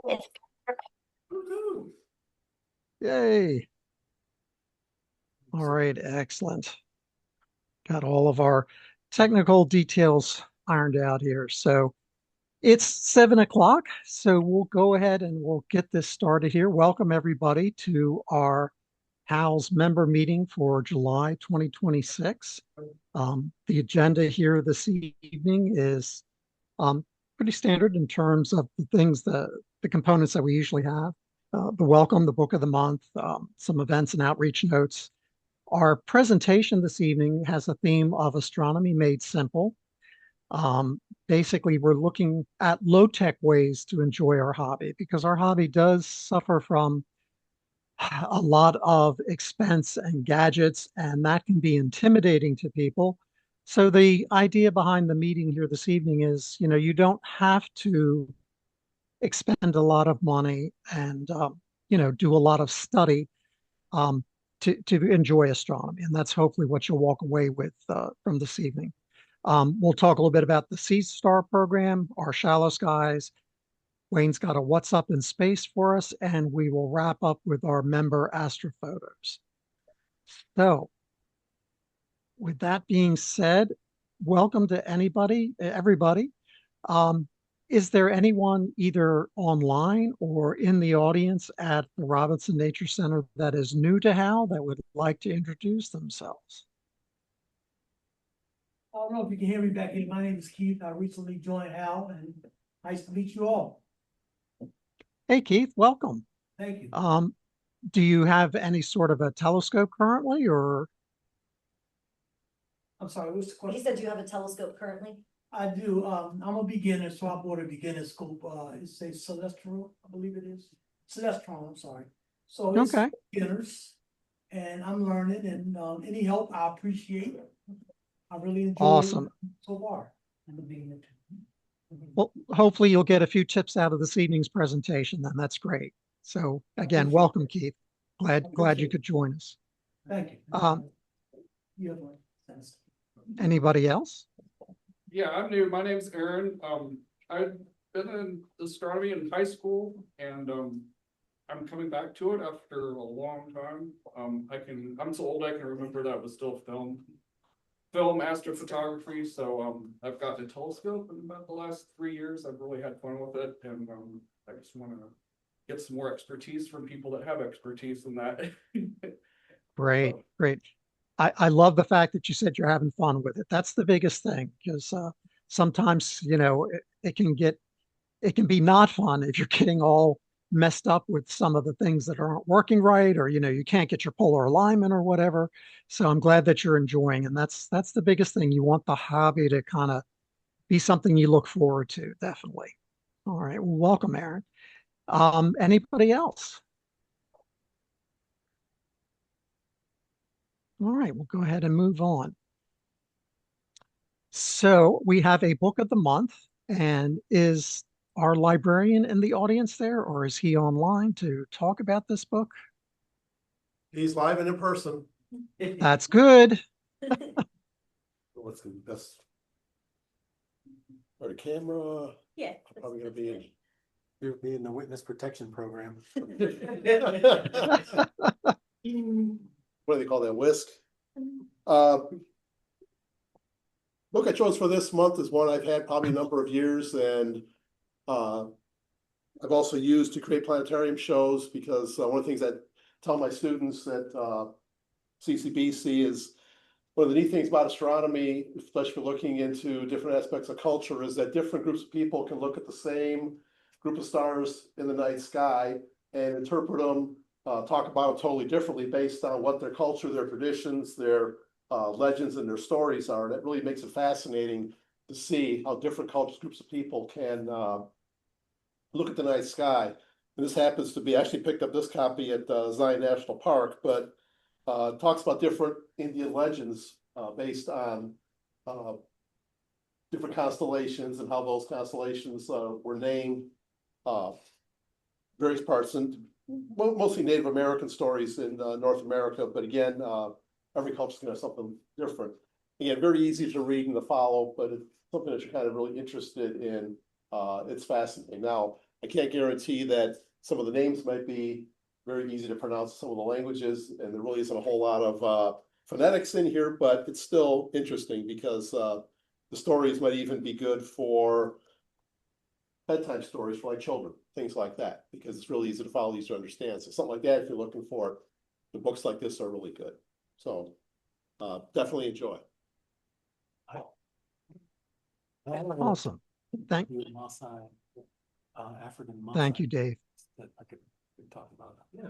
It's Woohoo. Yay. All right, excellent. Got all of our technical details ironed out here. So it's 7 o'clock, so we'll go ahead and we'll get this started here. Welcome everybody to our HAL's member meeting for July 2026. The agenda here this evening is pretty standard in terms of the things, the components that we usually have. The welcome, the book of the month, some events and outreach notes. Our presentation this evening has a theme of astronomy made simple. Basically, we're looking at low-tech ways to enjoy our hobby because our hobby does suffer from a lot of expense and gadgets, and that can be intimidating to people. So the idea behind the meeting here this evening is, you don't have to expend a lot of money and, do a lot of study to enjoy astronomy. And that's hopefully what you'll walk away with from this evening. We'll talk a little bit about the SeeStar program, our shallow skies. Wayne's got a What's Up in Space for us, and we will wrap up with our member astrophotos. So with that being said, welcome to everybody. Is there anyone either online or in the audience at the Robinson Nature Center that is new to HAL that would like to introduce themselves? I don't know if you can hear me back here. My name is Keith. I recently joined HAL, and nice to meet you all. Hey, Keith, welcome. Thank you. Do you have any sort of a telescope currently, or? I'm sorry, what's the question? He said, do you have a telescope currently? I do. I'm a beginner, so I bought a beginner scope. It's a Celestial, I believe it is. Celestron, I'm sorry. So it's Okay. beginners, and I'm learning, and any help I appreciate. I really enjoy Awesome. it so far. I'm a beginner. Well, hopefully you'll get a few tips out of this evening's presentation then. That's great. So again, welcome, Keith. Glad you could join us. Thank you. You have one. Anybody else? Yeah, I'm new. My name's Aaron. I've been in astronomy in high school, and I'm coming back to it after a long time. I'm so old I can remember that was still film astrophotography. So I've got a telescope in about the last 3 years. I've really had fun with it, and I just want to get some more expertise from people that have expertise in that. Great, great. I love the fact that you said you're having fun with it. That's the biggest thing, because sometimes, it can be not fun if you're getting all messed up with some of the things that aren't working right, or, you can't get your polar alignment or whatever. So I'm glad that you're enjoying, and that's the biggest thing. You want the hobby to kind of be something you look forward to, definitely. All right, well, welcome, Aaron. Anybody else? All right, we'll go ahead and move on. So we have a book of the month, and is our librarian in the audience there, or is he online to talk about this book? He's live and in person. That's good. What's the best? Or the camera? Yeah. I'm probably gonna be in. You'll be in the witness protection program. What do they call that? Whisk. Book I chose for this month is one I've had probably a number of years, and I've also used to create planetarium shows, because one of the things I tell my students at CCBC is one of the neat things about astronomy, especially for looking into different aspects of culture, is that different groups of people can look at the same group of stars in the night sky and interpret them, talk about them totally differently based on what their culture, their traditions, their legends, and their stories are. And it really makes it fascinating to see how different cultures, groups of people can look at the night sky. And this happens to be, I actually picked up this copy at Zion National Park, but talks about different Indian legends based on different constellations and how those constellations were named. Various parts, and mostly Native American stories in North America, but again, every culture's gonna have something different. Again, very easy to read and to follow, but it's something that you're kind of really interested in. It's fascinating. Now, I can't guarantee that some of the names might be very easy to pronounce some of the languages, and there really isn't a whole lot of phonetics in here, but it's still interesting because the stories might even be good for bedtime stories for like children, things like that, because it's really easy to follow, easy to understand. So something like that, if you're looking for, the books like this are really good. So definitely enjoy. Awesome. Thank African Thank you, Dave. that I could talk about. Yeah.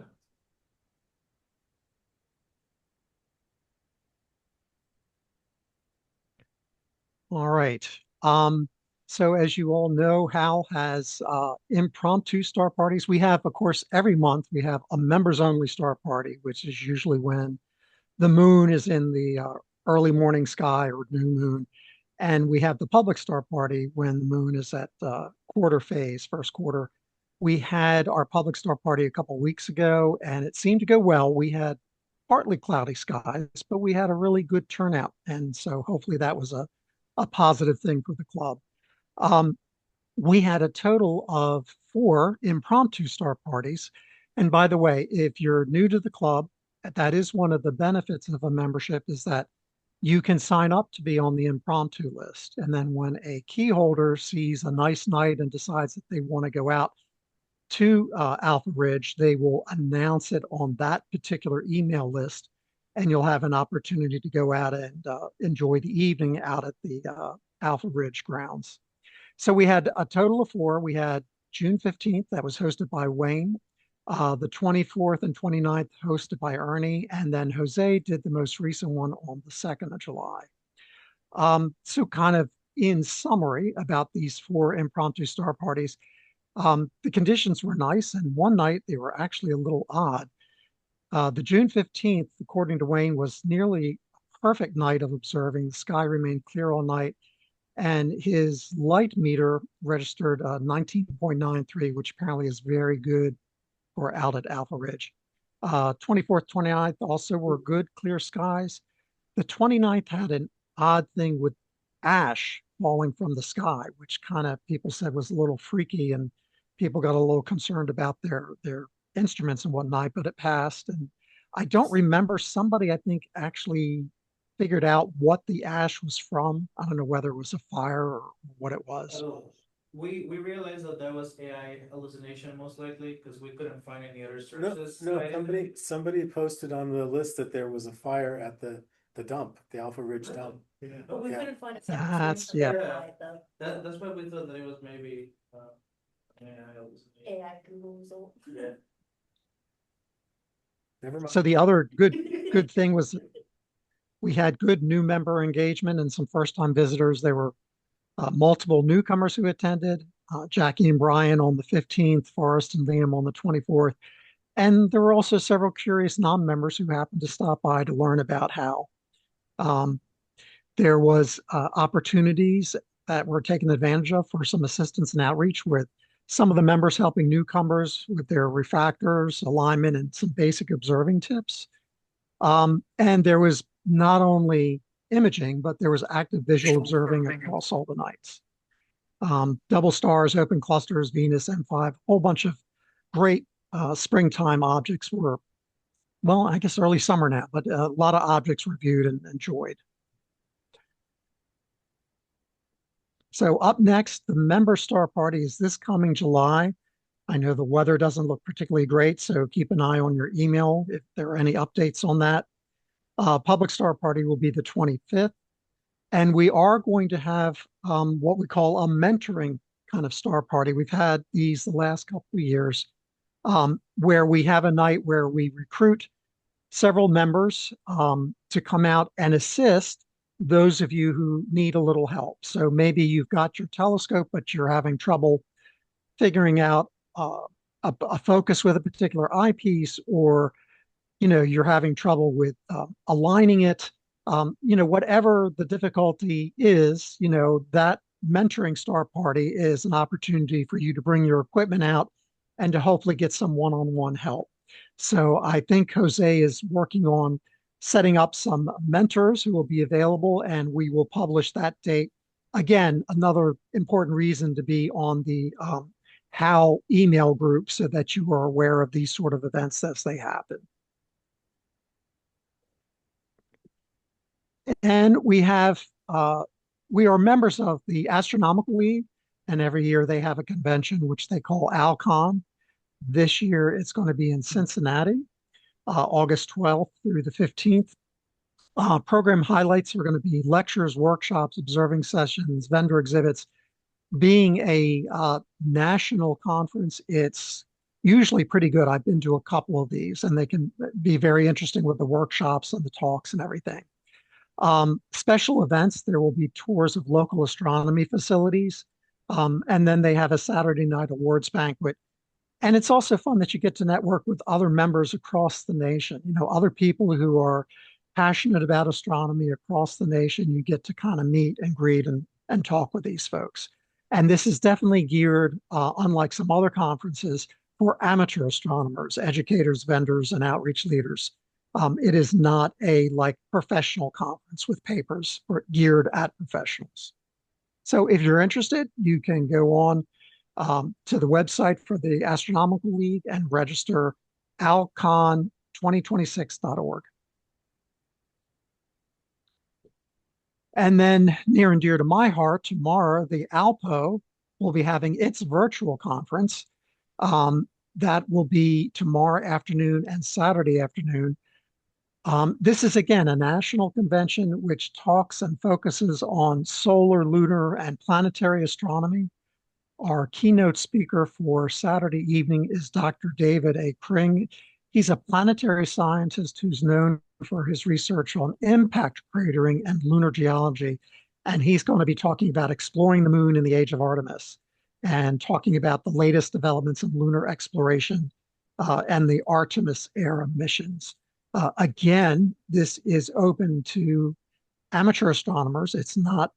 All right. So as you all know, HAL has impromptu star parties. We have, of course, every month we have a members only star party, which is usually when the moon is in the early morning sky or new moon. And we have the public star party when the moon is at quarter phase, first quarter. We had our public star party a couple weeks ago, and it seemed to go well. We had partly cloudy skies, but we had a really good turnout. And so hopefully that was a positive thing for the club. Um, we had a total of 4 impromptu star parties. And by the way, if you're new to the club, that is one of the benefits of a membership is that you can sign up to be on the impromptu list. And then when a key holder sees a nice night and decides that they want to go out to Alpha Ridge, they will announce it on that particular email list. And you'll have an opportunity to go out and enjoy the evening out at the Alpha Ridge grounds. So we had a total of 4. We had June 15th, that was hosted by Wayne. The 24th and 29th hosted by Ernie, and then Jose did the most recent one on the 2nd of July. So kind of in summary about these 4 impromptu star parties, the conditions were nice, and one night they were actually a little odd. The June 15th, according to Wayne, was nearly a perfect night of observing. The sky remained clear all night, and his light meter registered 19.93, which apparently is very good for out at Alpha Ridge. 24th, 29th also were good, clear skies. The 29th had an odd thing with ash falling from the sky, which kind of people said was a little freaky, and people got a little concerned about their instruments and whatnot, but it passed. And I don't remember, somebody I think actually figured out what the ash was from. I don't know whether it was a fire or what it was. We realized that that was AI hallucination most likely because we couldn't find any other No, sources. somebody posted on the list that there was a fire at the dump, the Alpha Ridge dump. Yeah. But we Yeah. couldn't find it. That's- yeah. That's why we thought that it was maybe AI hallucination. AI Google. Yeah. Never mind. So the other good thing was we had good new member engagement and some first-time visitors. There were multiple newcomers who attended, Jackie and Brian on the 15th, Forrest and Liam on the 24th. And there were also several curious non-members who happened to stop by to learn about HAL. There was opportunities that were taken advantage of for some assistance and outreach, with some of the members helping newcomers with their refractors, alignment, and some basic observing tips. And there was not only imaging, but there was active visual observing across all the nights. Double stars, open clusters, Venus, M5, a whole bunch of great springtime objects were, well, I guess early summer now, but a lot of objects were viewed and enjoyed. So up next, the member star party is this coming July. I know the weather doesn't look particularly great, so keep an eye on your email if there are any updates on that. Public star party will be the 25th. And we are going to have what we call a mentoring kind of star party. We've had these the last couple of years where we have a night where we recruit several members to come out and assist those of you who need a little help. So maybe you've got your telescope, but you're having trouble figuring out a focus with a particular eyepiece, or you're having trouble with aligning it. Whatever the difficulty is, that mentoring star party is an opportunity for you to bring your equipment out and to hopefully get some one-on-one help. So I think Jose is working on setting up some mentors who will be available, and we will publish that date. Again, another important reason to be on the HAL email group so that you are aware of these sort of events as they happen. And we are members of the Astronomical League, and every year they have a convention which they call ALCON. This year it's going to be in Cincinnati, August 12th through the 15th. Program highlights are going to be lectures, workshops, observing sessions, vendor exhibits. Being a national conference, it's usually pretty good. I've been to a couple of these, and they can be very interesting with the workshops and the talks and everything. Special events, there will be tours of local astronomy facilities. And then they have a Saturday night awards banquet. And it's also fun that you get to network with other members across the nation, other people who are passionate about astronomy across the nation. You get to kind of meet and greet and talk with these folks. And this is definitely geared, unlike some other conferences, for amateur astronomers, educators, vendors, and outreach leaders. It is not a professional conference with papers geared at professionals. So if you're interested, you can go on to the website for the Astronomical League and register alcon2026.org. And then near and dear to my heart, tomorrow, the ALPO will be having its virtual conference. That will be tomorrow afternoon and Saturday afternoon. This is, again, a national convention which talks and focuses on solar, lunar, and planetary astronomy. Our keynote speaker for Saturday evening is Dr. David A. Kring. He's a planetary scientist who's known for his research on impact cratering and lunar geology. And he's going to be talking about exploring the moon in the age of Artemis and talking about the latest developments in lunar exploration and the Artemis era missions. Again, this is open to amateur astronomers. It's not,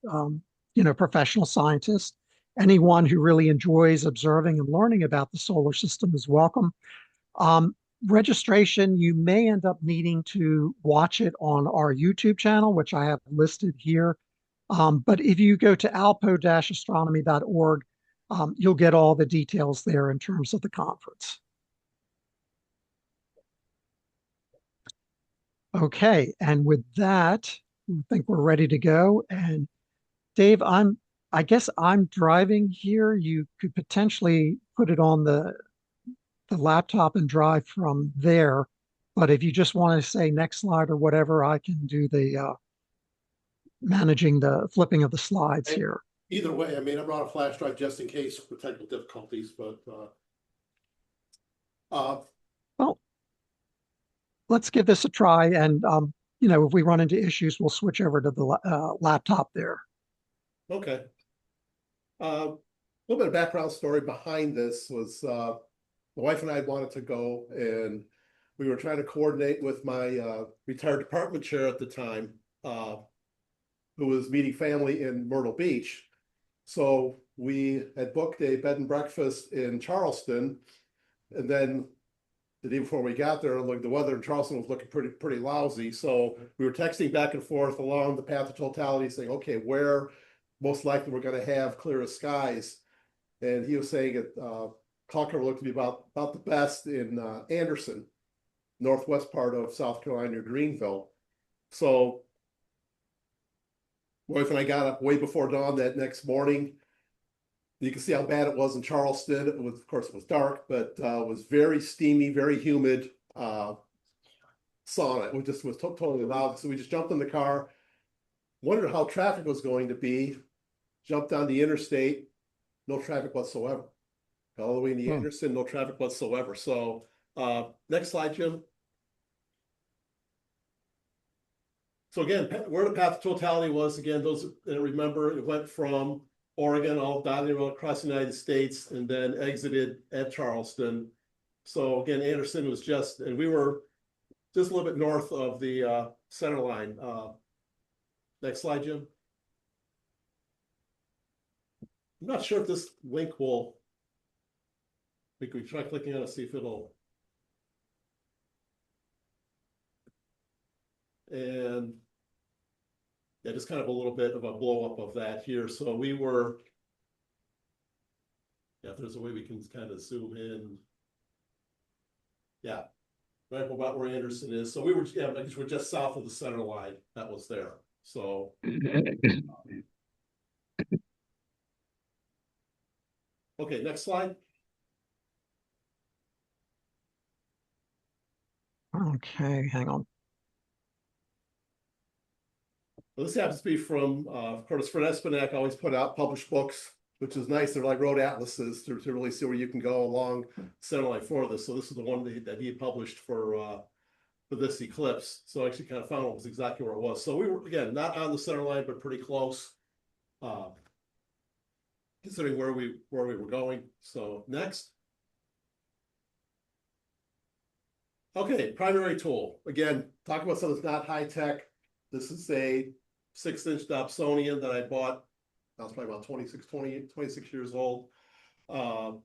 professional scientists. Anyone who really enjoys observing and learning about the solar system is welcome. Registration, you may end up needing to watch it on our YouTube channel, which I have listed here. But if you go to alpo-astronomy.org, you'll get all the details there in terms of the conference. Okay, and with that, I think we're ready to go. And Dave, I guess I'm driving here. You could potentially put it on the laptop and drive from there. But if you just want to say next slide or whatever, I can do the managing the flipping of the slides here. Either way, I mean, I'm on a flash drive just in case for technical difficulties, but well, let's give this a try. And, if we run into issues, we'll switch over to the laptop there. okay. A little bit of background story behind this was my wife and I wanted to go, and we were trying to coordinate with my retired department chair at the time, who was meeting family in Myrtle Beach. So we had booked a bed and breakfast in Charleston, and then the day before we got there, like the weather in Charleston was looking pretty lousy. So we were texting back and forth along the path of totality, saying, okay, where most likely we're going to have clearest skies. And he was saying it, cloud cover looked to be about the best in Anderson, northwest part of South Carolina, near Greenville. So my wife and I got up way before dawn that next morning. You can see how bad it was in Charleston. It was, of course, it was dark, but it was very steamy, very humid sauna. It just was totally loud. So we just jumped in the car, wondered how traffic was going to be, jumped on the interstate, no traffic whatsoever. All the way in the Anderson, no traffic whatsoever. So next slide, Jim. So again, where the path of totality was, again, those remember, it went from Oregon all down across the United States and then exited at Charleston. So again, Anderson was just, and we were just a little bit north of the center line. Next slide, Jim. I'm not sure if this link will, we can try clicking on it, see if it'll. And yeah, just kind of a little bit of a blow up of that here. So we were Yeah, if there's a way we can kind of zoom in. Yeah, right about where Anderson is. So we were, yeah, because we're just south of the center line that was there. So. Okay, next slide. Okay, hang on. Well, this happens to be from, of course, Fred Espenak always put out published books, which is nice. They're like road atlases to really see where you can go along centerline for this. So this is the one that he published for this eclipse. So I actually kind of found it was exactly where it was. So we were, again, not on the center line, but pretty close, considering where we were going. So next. Okay, primary tool. Again, talk about something that's not high tech. This is a 6-inch Dobsonian that I bought. I was probably about 26 years old. Bought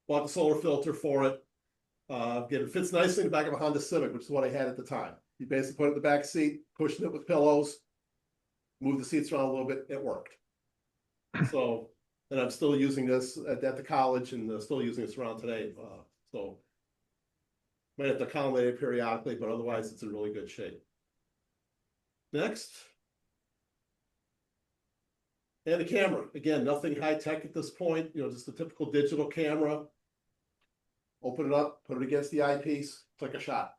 the solar filter for it. Again, it fits nicely in the back of a Honda Civic, which is what I had at the time. You basically put it in the back seat, pushing it with pillows, move the seats around a little bit, it worked. So, and I'm still using this at the college and still using this around today. So, might have to accommodate it periodically, but otherwise it's in really good shape. Next. And the camera, again, nothing high tech at this point, you know, just a typical digital camera. Open it up, put it against the eyepiece, click a shot.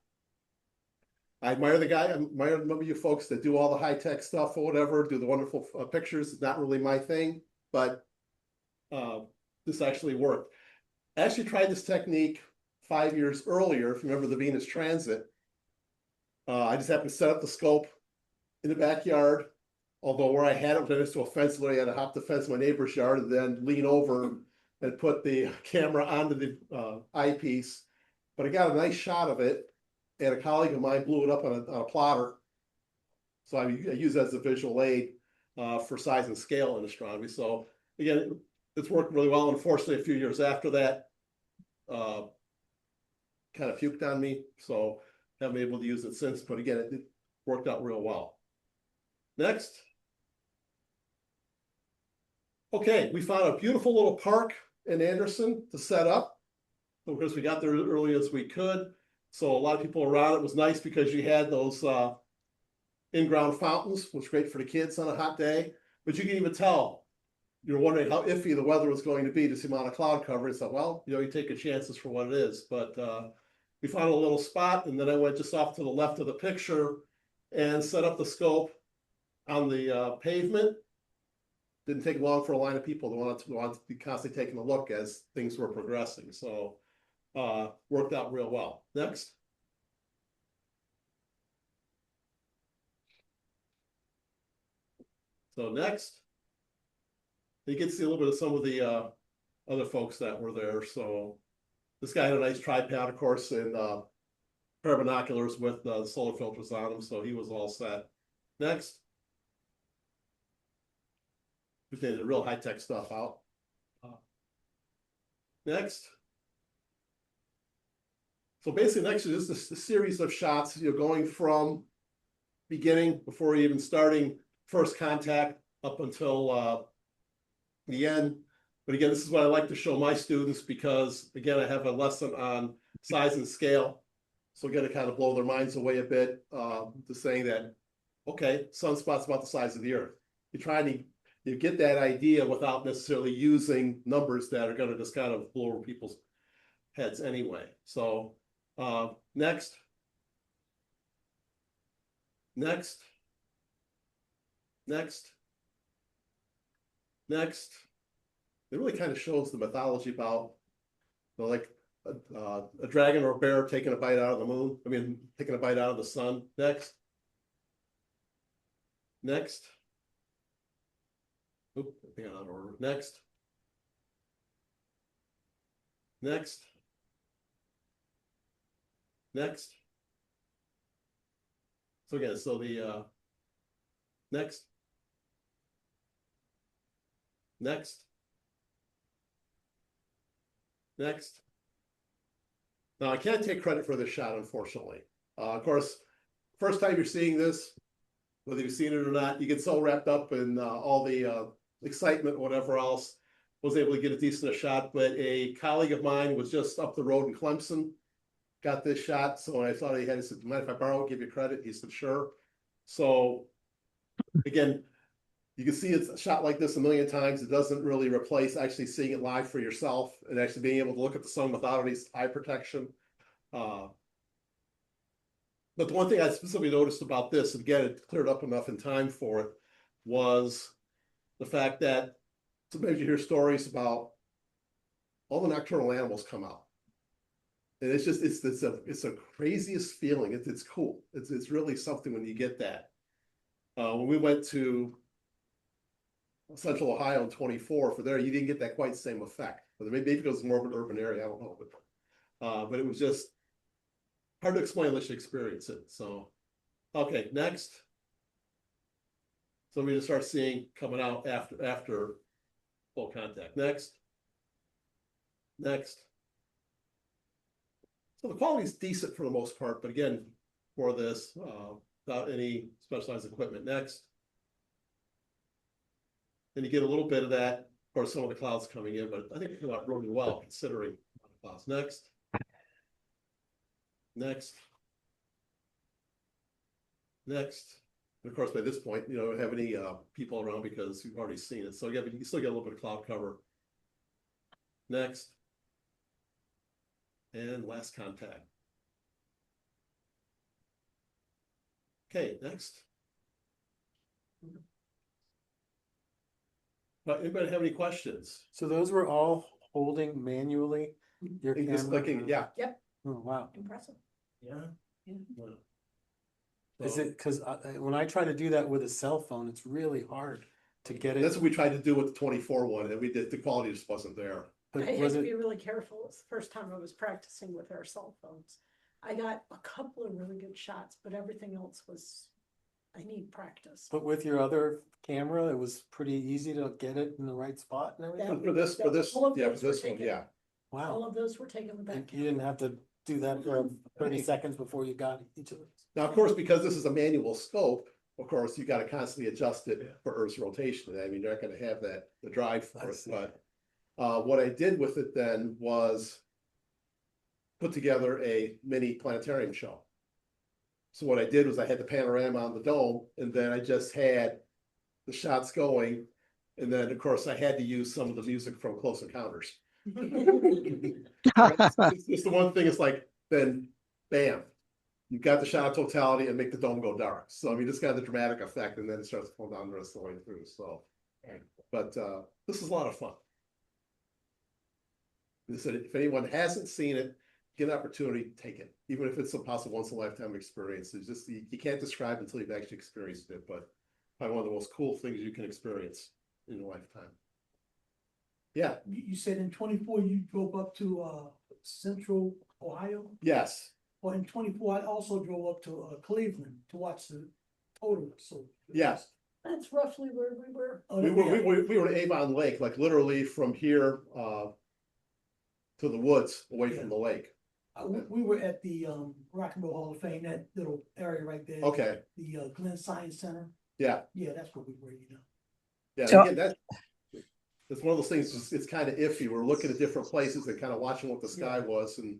I admire the guy, I admire a number of you folks that do all the high tech stuff or whatever, do the wonderful pictures. It's not really my thing, but this actually worked. I actually tried this technique 5 years earlier, if you remember the Venus transit. I just happened to set up the scope in the backyard. Although where I had it was next to a fence, literally I had to hop the fence in my neighbor's yard and then lean over and put the camera onto the eyepiece. But I got a nice shot of it, and a colleague of mine blew it up on a plotter. So I use that as a visual aid for size and scale in astronomy. So again, it's worked really well. Unfortunately, a few years after that, kind of puked on me. So haven't been able to use it since. But again, it worked out real well. Next. Okay, we found a beautiful little park in Anderson to set up. So of course, we got there as early as we could. So a lot of people around. It was nice because you had those in-ground fountains, which was great for the kids on a hot day. But you can even tell, you're wondering how iffy the weather was going to be, just the amount of cloud cover. So, well, you know, you take your chances for what it is. But we found a little spot, and then I went just off to the left of the picture and set up the scope on the pavement. Didn't take long for a line of people that wanted to be constantly taking a look as things were progressing. So worked out real well. Next. So next. You can see a little bit of some of the other folks that were there. So this guy had a nice tripod, of course, and pair of binoculars with the solar filters on them. So he was all set. Next. We did the real high-tech stuff out. Next. So basically, next is just a series of shots, you know, going from beginning before even starting first contact up until the end. But again, this is what I like to show my students because, again, I have a lesson on size and scale. So again, to kind of blow their minds away a bit, to saying that, okay, sunspot's about the size of the Earth. You're trying to you get that idea without necessarily using numbers that are going to just kind of blow over people's heads anyway. So next. Next. It really kind of shows the mythology about, you know, like a dragon or a bear taking a bite out of the moon. I mean, taking a bite out of the sun. Next. Oop, I think I'm out of order. Next. So again, so the next. Now I can't take credit for this shot, unfortunately. Of course, first time you're seeing this, whether you've seen it or not, you get so wrapped up in all the excitement or whatever else was able to get a decent shot, but a colleague of mine was just up the road in Clemson. Got this shot, so when I thought he had, he said, "Mind if I borrow it, give you credit?" He said, "Sure." So again, you can see it's a shot like this a million times. It doesn't really replace actually seeing it live for yourself and actually being able to look at the sun without any eye protection. But the one thing I specifically noticed about this, and again, it cleared up enough in time for it, was the fact that sometimes you hear stories about all the nocturnal animals come out. And it's just, it's a craziest feeling. It's cool. It's really something when you get that. When we went to Central Ohio in 24 for there, you didn't get that quite the same effect. But maybe because it's more of an urban area, I don't know. But it was just hard to explain unless you experience it. So, okay, next. So we just start seeing coming out after full contact. Next. So the quality is decent for the most part, but again, for this, without any specialized equipment. Next. Then you get a little bit of that. Of course, some of the clouds coming in, but I think it came out really well considering the clouds. Next. And of course, by this point, you don't have any people around because you've already seen it. So you still get a little bit of cloud cover. Next. And last contact. Okay, next. But anybody have any questions? So those were all holding manually your Just camera? clicking, yeah. Oh, wow. Impressive. Yeah. Is So it, cause when I try to do that with a cell phone, it's really hard to get it. that's what we tried to do with the 24 one, and we did, the quality just wasn't there. But I had was to it, be really careful. It's the first time I was practicing with our cell phones. I got a couple of really good shots, but everything else was, I need practice. but with your other camera, it was pretty easy to get it in the right spot and everything? For this, All of yeah, for those were this one, taken. yeah. All Wow. of those were taken with that You camera. didn't have to do that for 30 seconds before you got each of those. Now, of course, because this is a manual scope, of course, you got to constantly adjust it for Earth's rotation. I mean, you're not going to have the drive for I it. see. But what I did with it then was put together a mini planetarium show. So what I did was I had the panorama on the dome, and then I just had the shots going. And then, of course, I had to use some of the music from Close Encounters. It's the one thing, it's like, then bam, you've got the shot of totality and make the dome go dark. So I mean, it's got the dramatic effect, and then it starts to pull down the rest of the way through. So, but this is a lot of fun. They said if anyone hasn't seen it, get an opportunity, take it. Even if it's a possible once in a lifetime experience. It's just you can't describe until you've actually experienced it, but probably one of the most cool things you can experience in your lifetime. Yeah. You said in 24 you drove up to Central Ohio? Yes. Well, in 24 I also drove up to Cleveland to watch the total, so. Yes. That's roughly where we were. Oh, We yeah. were at Avon Lake, like literally from here to the woods away from the lake. We were at the Rock and Roll Hall of Fame, that little area right there. Okay. The Glenn Science Center. Yeah. Yeah, that's where we were, you know. Yeah. So- Again, that's one of those things. It's kind of iffy. We're looking at different places and kind of watching what the sky was, and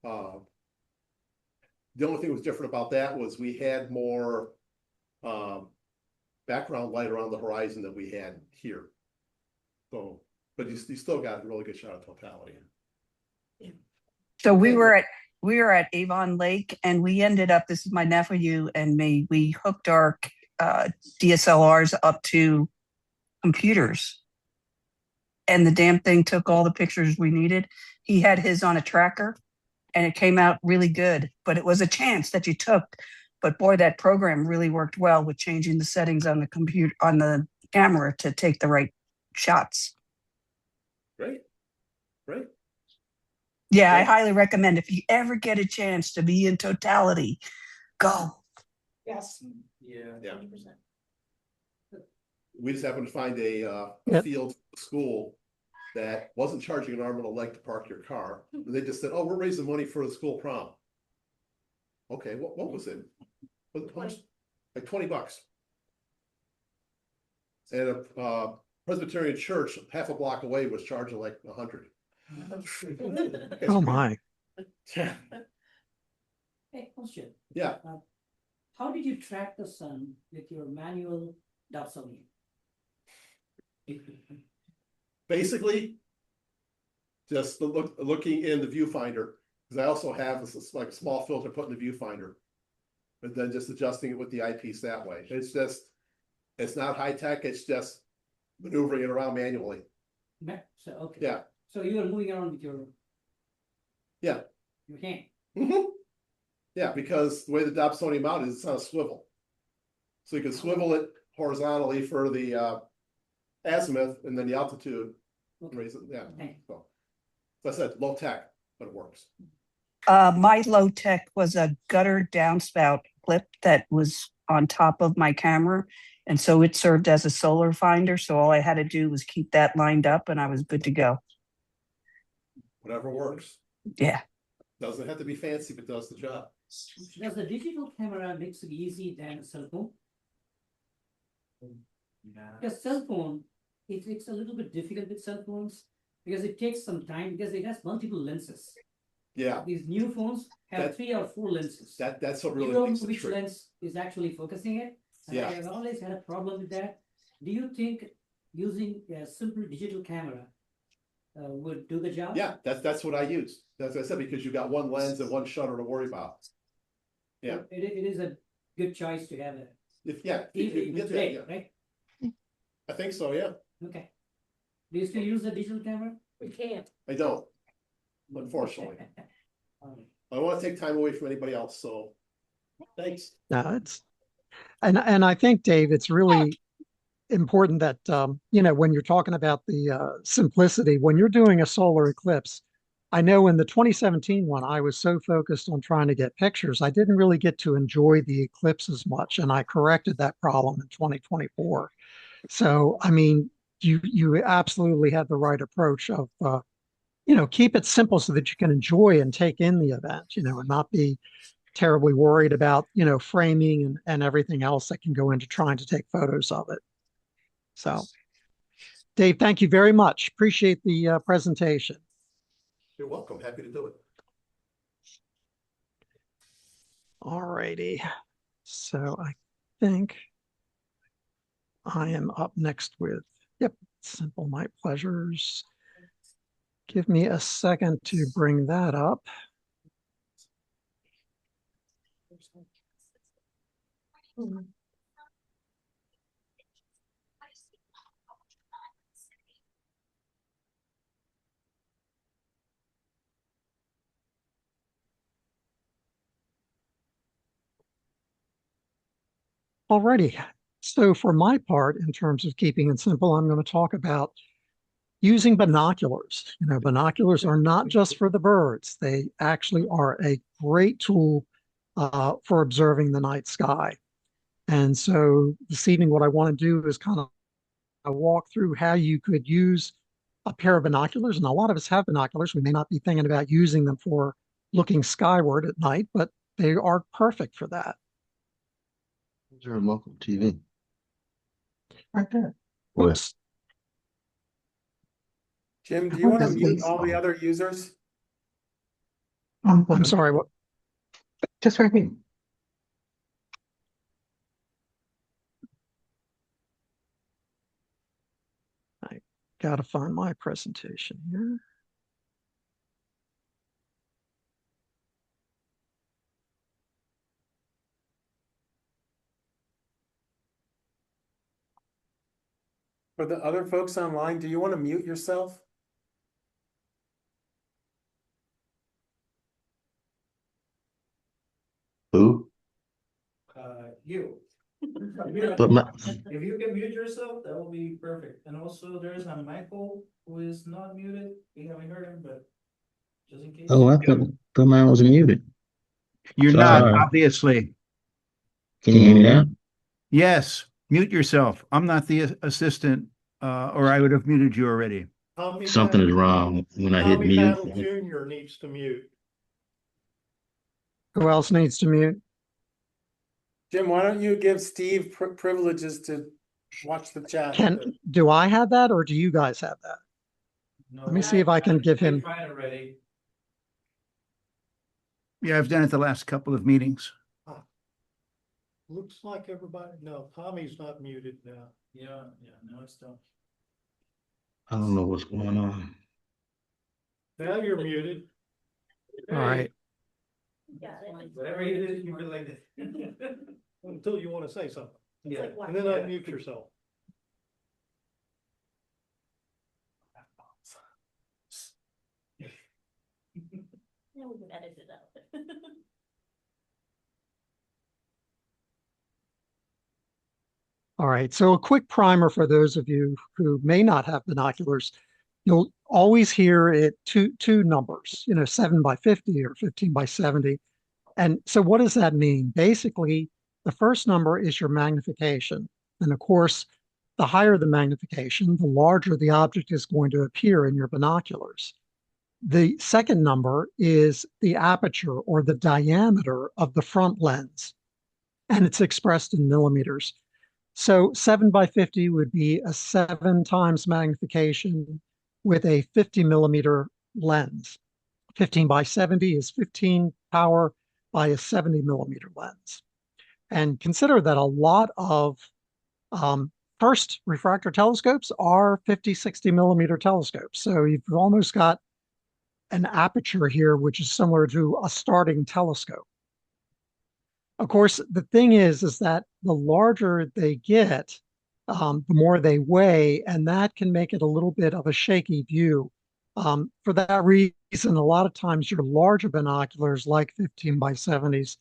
the only thing that was different about that was we had more background light around the horizon than we had here. So, but you still got a really good shot of totality. So we were at Avon Lake, and we ended up, this is my nephew and me, we hooked our DSLRs up to computers. And the damn thing took all the pictures we needed. He had his on a tracker and it came out really good, but it was a chance that you took. But boy, that program really worked well with changing the settings on the computer, on the camera to take the right shots. Great. Great. Yeah, I Okay. highly recommend if you ever get a chance to be in totality, go. Yes. Yeah. Yeah. 100%. We just happened to find a Yep. field school that wasn't charging an arm and a leg to park your car. They just said, "Oh, we're raising money for the school prom." Okay, what was it? How much? Like $20. And Presbyterian church half a block away was charging like 100. Oh, my. Hey, question. Yeah, How did you track the sun with your manual Dobsonian? basically, just looking in the viewfinder, because I also have this like small filter put in the viewfinder. But then just adjusting it with the eyepiece that way. It's not high tech, it's just maneuvering it around manually. So, okay. Yeah. So you are moving around with your Yeah. hand. Mhm. Yeah, because the way the Dobsonian mount is, it's on a swivel. So you can swivel it horizontally for the azimuth and then the altitude. Okay. Raise it, yeah. Thank So, as I said, low tech, but it works. My low tech was a gutter downspout clip that was on top of my camera. And so it served as a solar finder. So all I had to do was keep that lined up and I was good to go. Whatever works. Yeah. Doesn't have to be fancy, but does the job. Does the digital camera makes it easy than a cell phone? Yeah. Because cell phone, it's a little bit difficult with cell phones because it takes some time because it has multiple lenses. Yeah, These new phones have That- 3 or 4 lenses. that's what You really don't makes know it which tricky. lens is actually focusing it. And Yeah. I have always had a problem with that. Do you think using a simple digital camera would do the job? Yeah, that's what I use. As I said, because you got one lens and one shutter to worry about. Yeah. It is a good choice to have it. If you can Even get that, today, yeah. right? I think so, yeah. Okay. Do you still use the digital camera? We can't. I don't, unfortunately. I want to take time away from anybody else, so thanks. No, and I think, Dave, it's really important that, when you're talking about the simplicity, when you're doing a solar eclipse, I know in the 2017 one, I was so focused on trying to get pictures, I didn't really get to enjoy the eclipse as much, and I corrected that problem in 2024. So, I mean, you absolutely had the right approach of, keep it simple so that you can enjoy and take in the event, and not be terribly worried about, framing and everything else that can go into trying to take photos of it. So, Dave, thank you very much. Appreciate the presentation. You're welcome. Happy to do it. All righty. So I think I am up next with, Simple My Pleasures. Give me a second to bring that up. Alrighty. So for my part, in terms of keeping it simple, I'm going to talk about using binoculars. Binoculars are not just for the birds. They actually are a great tool for observing the night sky. And so this evening, what I want to do is kind of walk through how you could use a pair of binoculars. And a lot of us have binoculars. We may not be thinking about using them for looking skyward at night, but they are perfect for that. Is there a local TV? Right there. Whoops. Jim, do you want to mute all the other users? I'm sorry, what? Just right here. I gotta find my presentation here. For the other folks online, do you want to mute yourself? Who? You. But my, If you can mute yourself, that will be perfect. And also there's a Michael who is not muted. We haven't heard him, but just in case. I thought mine was muted. You're Sorry. not, obviously. Can you hear me now? Yes, mute yourself. I'm not the assistant, or I would have muted you already. Something is wrong when I hit mute. Junior needs to mute. Who else needs to mute? Jim, why don't you give Steve privileges to Watch the chat. Do I have that or do you guys have that? No, Let me see if I can give him. I tried already. Yeah, I've done it the last couple of meetings. Looks like everybody, no, Tommy's not muted now. Yeah, no, it's still. I don't know what's going on. Now you're muted. All right. Whatever you did, you were like this. Until you want to say something. Yeah. And then unmute yourself. Yeah, we can edit it out. All right, so a quick primer for those of you who may not have binoculars. You'll always hear it two numbers, 7 by 50 or 15 by 70. And so what does that mean? Basically, the first number is your magnification. And of course, the higher the magnification, the larger the object is going to appear in your binoculars. The second number is the aperture or the diameter of the front lens, and it's expressed in millimeters. So 7 by 50 would be a 7 times magnification with a 50 millimeter lens. 15 by 70 is 15 power by a 70 millimeter lens. And consider that a lot of first refractor telescopes are 50, 60 millimeter telescopes. So you've almost got an aperture here, which is similar to a starting telescope. Of course, the thing is that the larger they get, the more they weigh, and that can make it a little bit of a shaky view. For that reason, a lot of times your larger binoculars, like 15 by 70s,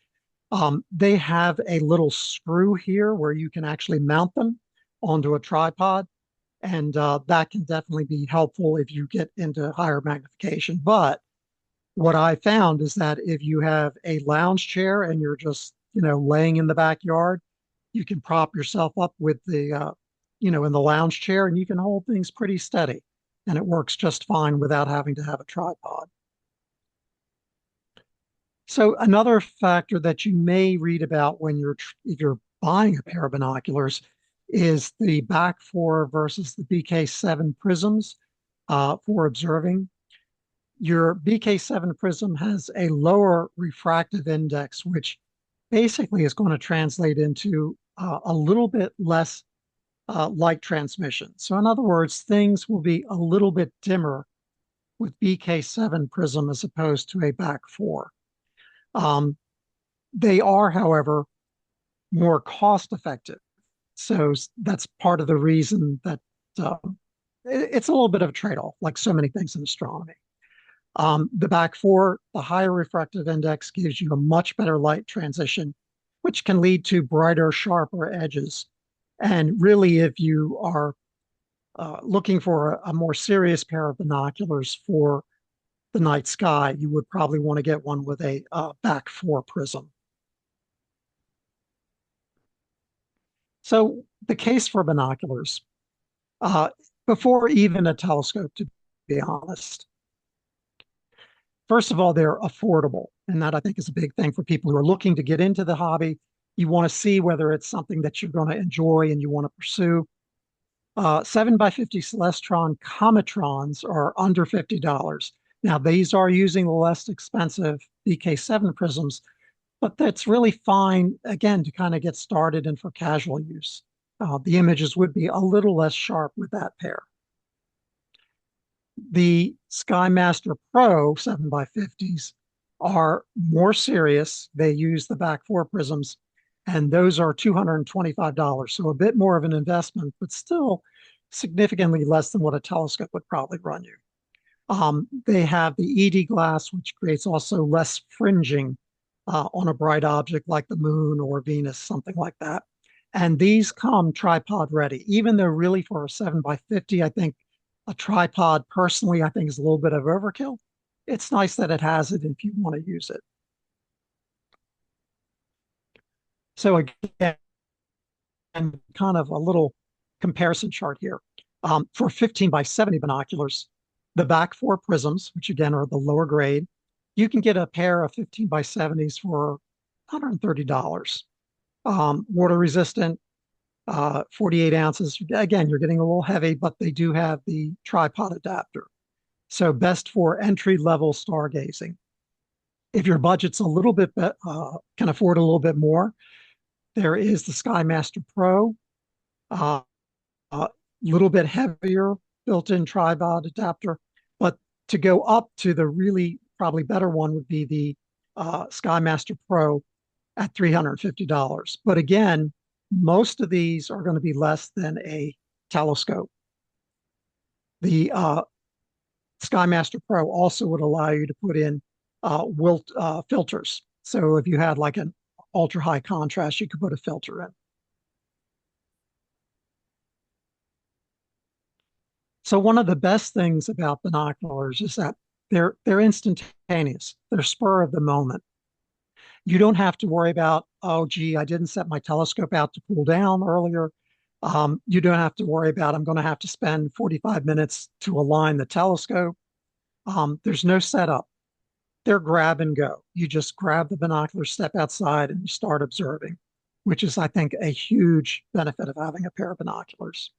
they have a little screw here where you can actually mount them onto a tripod, and that can definitely be helpful if you get into higher magnification. But what I found is that if you have a lounge chair and you're just laying in the backyard, you can prop yourself up with the, in the lounge chair, and you can hold things pretty steady, and it works just fine without having to have a tripod. So another factor that you may read about when if you're buying a pair of binoculars is the back 4 versus the BK7 prisms for observing. Your BK7 prism has a lower refractive index, which basically is going to translate into a little bit less light transmission. So in other words, things will be a little bit dimmer with BK7 prism as opposed to a back 4. They are, however, more cost effective. So that's part of the reason that it's a little bit of a trade-off, like so many things in astronomy. The back 4, the higher refractive index gives you a much better light transition, which can lead to brighter, sharper edges. And really, if you are looking for a more serious pair of binoculars for the night sky, you would probably want to get one with a back 4 prism. So the case for binoculars, before even a telescope, to be honest. First of all, they're affordable. And that, I think, is a big thing for people who are looking to get into the hobby. You want to see whether it's something that you're going to enjoy and you want to pursue. 7 by 50 Celestron Cometrons are under $50. Now, these are using the less expensive BK7 prisms, but that's really fine, again, to kind of get started and for casual use. The images would be a little less sharp with that pair. The SkyMaster Pro 7 by 50s are more serious. They use the back 4 prisms, and those are $225. So a bit more of an investment, but still significantly less than what a telescope would probably run you. They have the ED glass, which creates also less fringing on a bright object like the moon or Venus, something like that. And these come tripod ready, even though really for a 7 by 50, I think a tripod personally, I think is a little bit of overkill. It's nice that it has it if you want to use it. So again, kind of a little comparison chart here. For 15 by 70 binoculars, the back 4 prisms, which again are the lower grade, you can get a pair of 15 by 70s for $130. Water resistant, 48 ounces. Again, you're getting a little heavy, but they do have the tripod adapter. So best for entry-level stargazing. If your budget's a little bit, can afford a little bit more, there is the SkyMaster Pro, a little bit heavier built-in tripod adapter. But to go up to the really probably better one would be the SkyMaster Pro at $350. But again, most of these are going to be less than a telescope. The SkyMaster Pro also would allow you to put in wilt filters. So if you had like an ultra high contrast, you could put a filter in. So one of the best things about binoculars is that they're instantaneous. They're spur of the moment. You don't have to worry about, oh, gee, I didn't set my telescope out to cool down earlier. You don't have to worry about, I'm going to have to spend 45 minutes to align the telescope. There's no setup. They're grab and go. You just grab the binoculars, step outside, and you start observing, which is, I think, a huge benefit of having a pair of binoculars.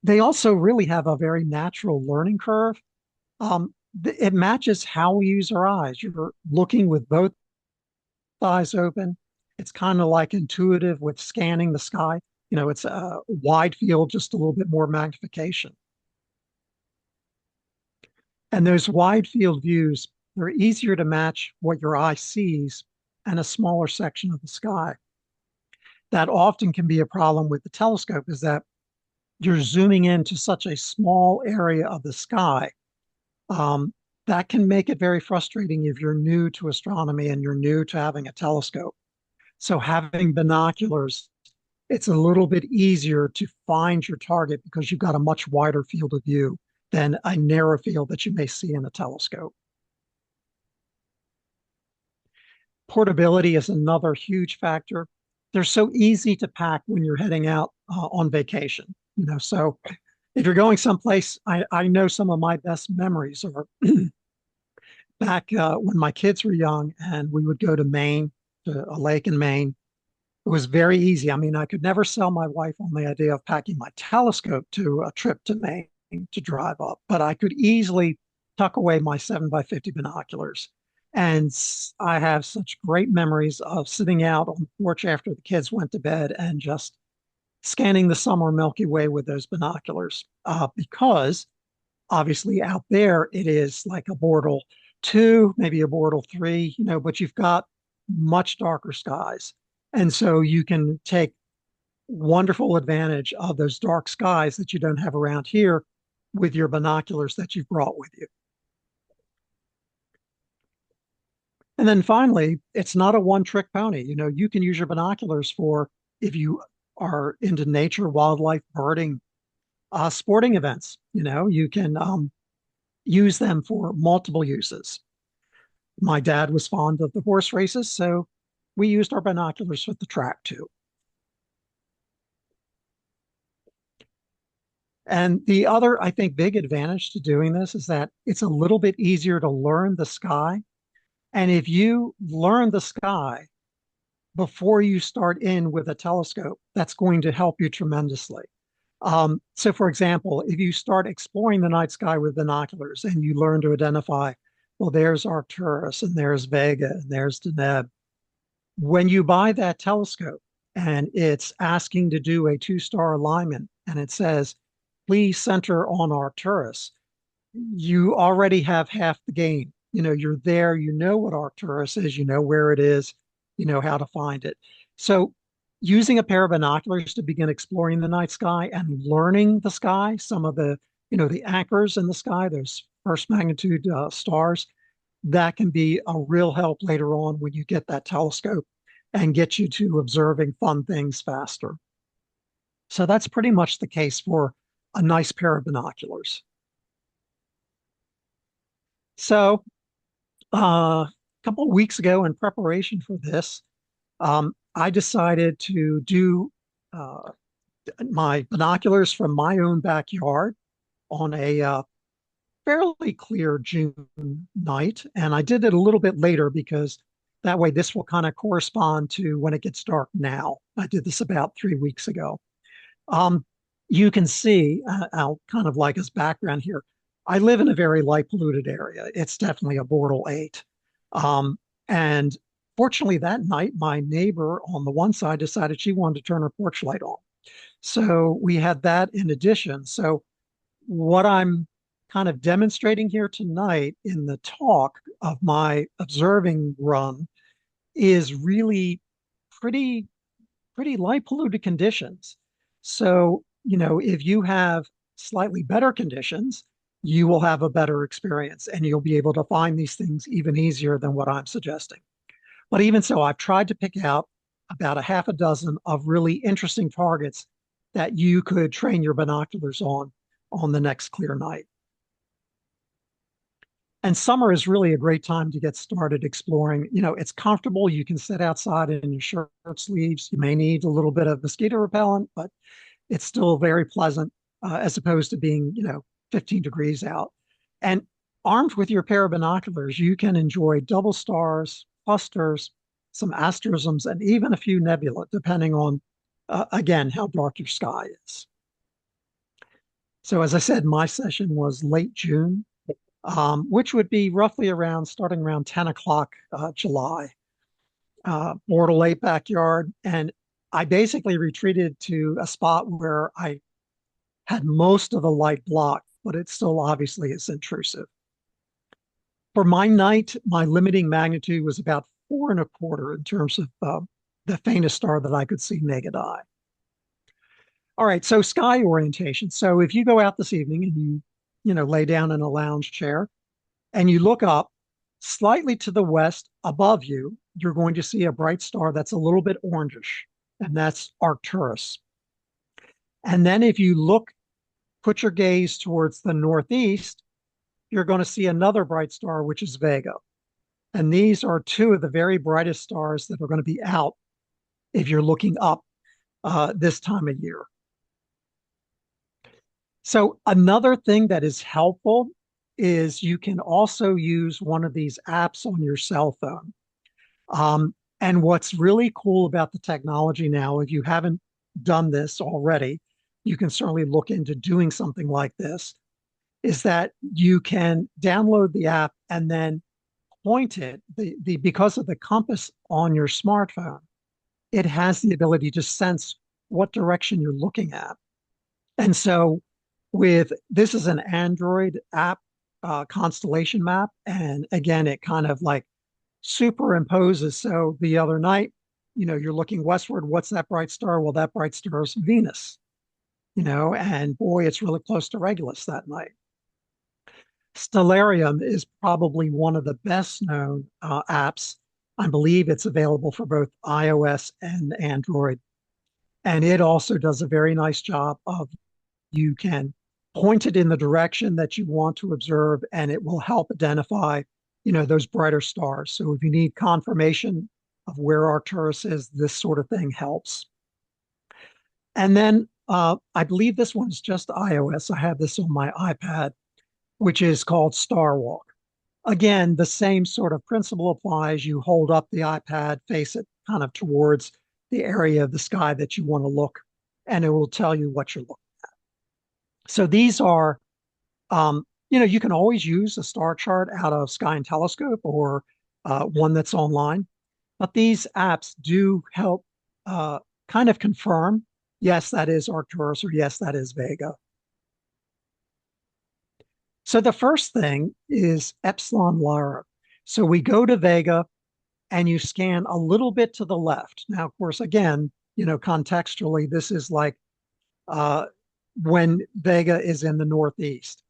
They also really have a very natural learning curve. It matches how we use our eyes. You're looking with both eyes open. It's kind of like intuitive with scanning the sky. You know, it's a wide field, just a little bit more magnification. And those wide field views, they're easier to match what your eye sees and a smaller section of the sky. That often can be a problem with the telescope, is that you're zooming into such a small area of the sky. That can make it very frustrating if you're new to astronomy and you're new to having a telescope. So having binoculars, it's a little bit easier to find your target because you've got a much wider field of view than a narrow field that you may see in a telescope. Portability is another huge factor. They're so easy to pack when you're heading out on vacation. You know, so if you're going someplace, I know some of my best memories are back when my kids were young and we would go to Maine, to a lake in Maine. It was very easy. I mean, I could never sell my wife on the idea of packing my telescope to a trip to Maine to drive up, but I could easily tuck away my 7x50 binoculars. And I have such great memories of sitting out on the porch after the kids went to bed and just scanning the summer Milky Way with those binoculars, because obviously out there it is like a Bortle 2, maybe a Bortle 3, you know, but you've got much darker skies. And so you can take wonderful advantage of those dark skies that you don't have around here with your binoculars that you've brought with you. And then finally, it's not a one-trick pony. You know, you can use your binoculars for, if you are into nature, wildlife, birding, sporting events. You know, you can use them for multiple uses. My dad was fond of the horse races, so we used our binoculars with the track too. And the other, I think, big advantage to doing this is that it's a little bit easier to learn the sky. And if you learn the sky before you start in with a telescope, that's going to help you tremendously. So for example, if you start exploring the night sky with binoculars and you learn to identify, well, there's Arcturus and there's Vega and there's Deneb. When you buy that telescope and it's asking to do a 2-star alignment and it says, please center on Arcturus, you already have half the game. You know, you're there, you know what Arcturus is, you know where it is, you know how to find it. So using a pair of binoculars to begin exploring the night sky and learning the sky, some of the, you know, the anchors in the sky, those first magnitude stars, that can be a real help later on when you get that telescope and get you to observing fun things faster. So that's pretty much the case for a nice pair of binoculars. So a couple of weeks ago, in preparation for this, I decided to do my binoculars from my own backyard on a fairly clear June night. And I did it a little bit later because That way, this will kind of correspond to when it gets dark now. I did this about 3 weeks ago. You can see, I'll kind of like as background here, I live in a very light polluted area. It's definitely a Bortle 8. And fortunately, that night, my neighbor on the one side decided she wanted to turn her porch light on. So we had that in addition. So what I'm kind of demonstrating here tonight in the talk of my observing run is really pretty light polluted conditions. So, if you have slightly better conditions, you will have a better experience and you'll be able to find these things even easier than what I'm suggesting. But even so, I've tried to pick out about a half a dozen of really interesting targets that you could train your binoculars on the next clear night. And summer is really a great time to get started exploring. It's comfortable. You can sit outside in your shirt sleeves. You may need a little bit of mosquito repellent, but it's still very pleasant as opposed to being, 15 degrees out. And armed with your pair of binoculars, you can enjoy double stars, clusters, some asterisms, and even a few nebula, depending on, again, how dark your sky is. So as I said, my session was late June, which would be roughly starting around 10 o'clock July. Bortle 8 backyard. And I basically retreated to a spot where I had most of the light blocked, but it still obviously is intrusive. For my night, my limiting magnitude was about 4.25 in terms of the faintest star that I could see naked eye. All right, so sky orientation. So if you go out this evening and you lay down in a lounge chair and you look up slightly to the west above you, you're going to see a bright star that's a little bit orangish, and that's Arcturus. And then if you put your gaze towards the northeast, you're going to see another bright star, which is Vega. And these are two of the very brightest stars that are going to be out if you're looking up this time of year. So another thing that is helpful is you can also use one of these apps on your cell phone. And what's really cool about the technology now, if you haven't done this already, you can certainly look into doing something like this, is that you can download the app and then point it, because of the compass on your smartphone, it has the ability to sense what direction you're looking at. And so this is an Android app, constellation map. And again, it kind of like superimposes. So the other night, you're looking westward. What's that bright star? Well, that bright star is Venus, and boy, it's really close to Regulus that night. Stellarium is probably one of the best known apps. I believe it's available for both iOS and Android. And it also does a very nice job of, you can point it in the direction that you want to observe, and it will help identify, those brighter stars. So if you need confirmation of where Arcturus is, this sort of thing helps. And then I believe this one's just iOS. I have this on my iPad, which is called Star Walk. Again, the same sort of principle applies. You hold up the iPad, face it kind of towards the area of the sky that you want to look, and it will tell you what you're looking at. So these are, you can always use a star chart out of Sky and Telescope or one that's online, but these apps do help kind of confirm, yes, that is Arcturus, or yes, that is Vega. So the first thing is Epsilon Lyra. So we go to Vega and you scan a little bit to the left. Now, of course, again, contextually, this is like when Vega is in the northeast.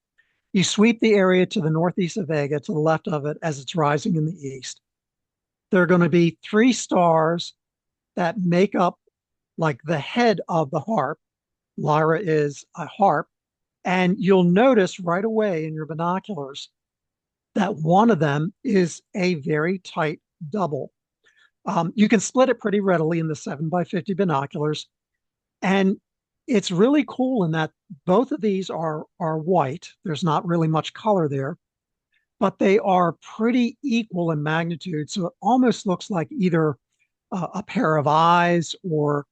You sweep the area to the northeast of Vega, to the left of it as it's rising in the east. There are going to be 3 stars that make up like the head of the harp. Lyra is a harp. And you'll notice right away in your binoculars that one of them is a very tight double. You can split it pretty readily in the 7x50 binoculars. And it's really cool in that both of these are white. There's not really much color there. but they are pretty equal in magnitude. So it almost looks like either a pair of eyes or,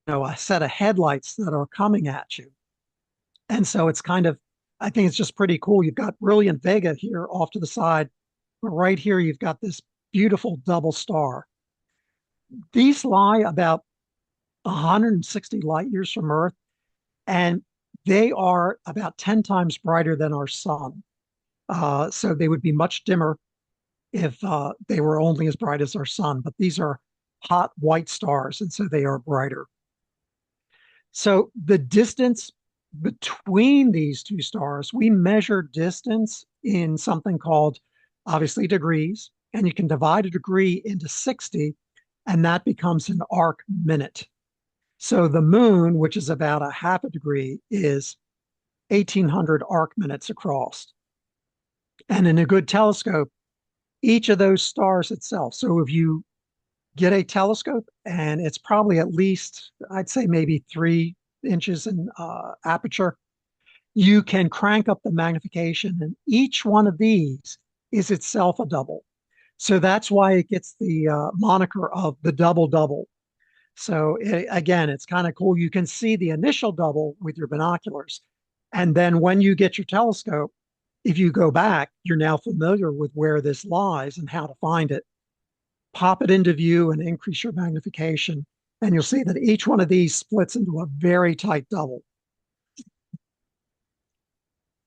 a set of headlights that are coming at you. And so it's kind of, I think it's just pretty cool. You've got brilliant Vega here off to the side, but right here you've got this beautiful double star. These lie about 160 light years from Earth, and they are about 10 times brighter than our sun. So they would be much dimmer if they were only as bright as our sun, but these are hot white stars, and so they are brighter. So the distance between these two stars, we measure distance in something called, obviously, degrees, and you can divide a degree into 60, and that becomes an arc minute. So the moon, which is about a half a degree, is 1,800 arc minutes across. And in a good telescope, each of those stars itself. So if you get a telescope, and it's probably at least, I'd say maybe 3 inches in aperture, you can crank up the magnification, and each one of these is itself a double. So that's why it gets the moniker of the double double. So again, it's kind of cool. You can see the initial double with your binoculars. And then when you get your telescope, if you go back, you're now familiar with where this lies and how to find it. Pop it into view and increase your magnification, and you'll see that each one of these splits into a very tight double.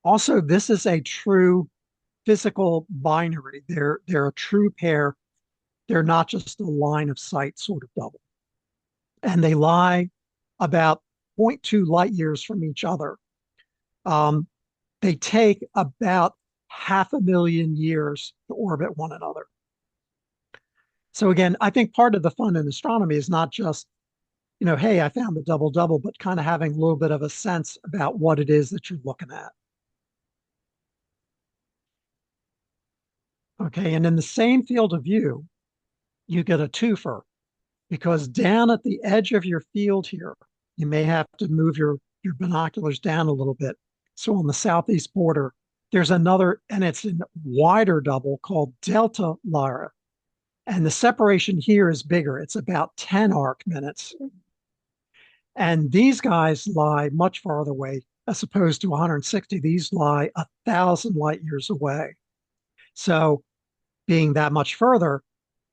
Also, this is a true physical binary. They're a true pair. They're not just a line of sight sort of double. And they lie about 0.2 light years from each other. They take about 500,000 years to orbit one another. So again, I think part of the fun in astronomy is not just, hey, I found the double double, but kind of having a little bit of a sense about what it is that you're looking at. Okay, and in the same field of view, you get a twofer, because down at the edge of your field here, you may have to move your binoculars down a little bit. So on the southeast border, there's another, and it's a wider double called Delta Lyra. And the separation here is bigger. It's about 10 arc minutes. And these guys lie much farther away as opposed to 160. These lie 1,000 light years away. So being that much further,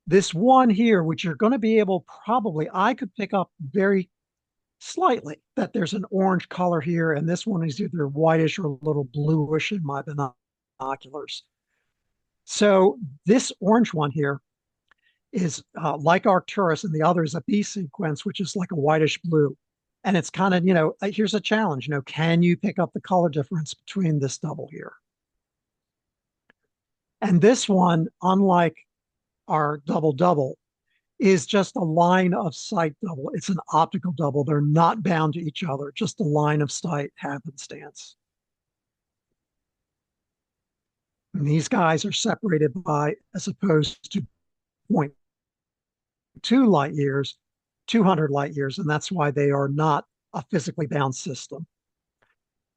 this one here, which you're going to be able, probably, I could pick up very slightly that there's an orange color here, and this one is either whitish or a little bluish in my binoculars. So this orange one here is like Arcturus, and the other is a B sequence, which is like a whitish blue. And it's kind of, here's a challenge, can you pick up the color difference between this double here? And this one, unlike our double-double, is just a line of sight double. It's an optical double. They're not bound to each other, just a line of sight happenstance. And these guys are separated by, as opposed to 0.2 light years, 200 light years, and that's why they are not a physically bound system.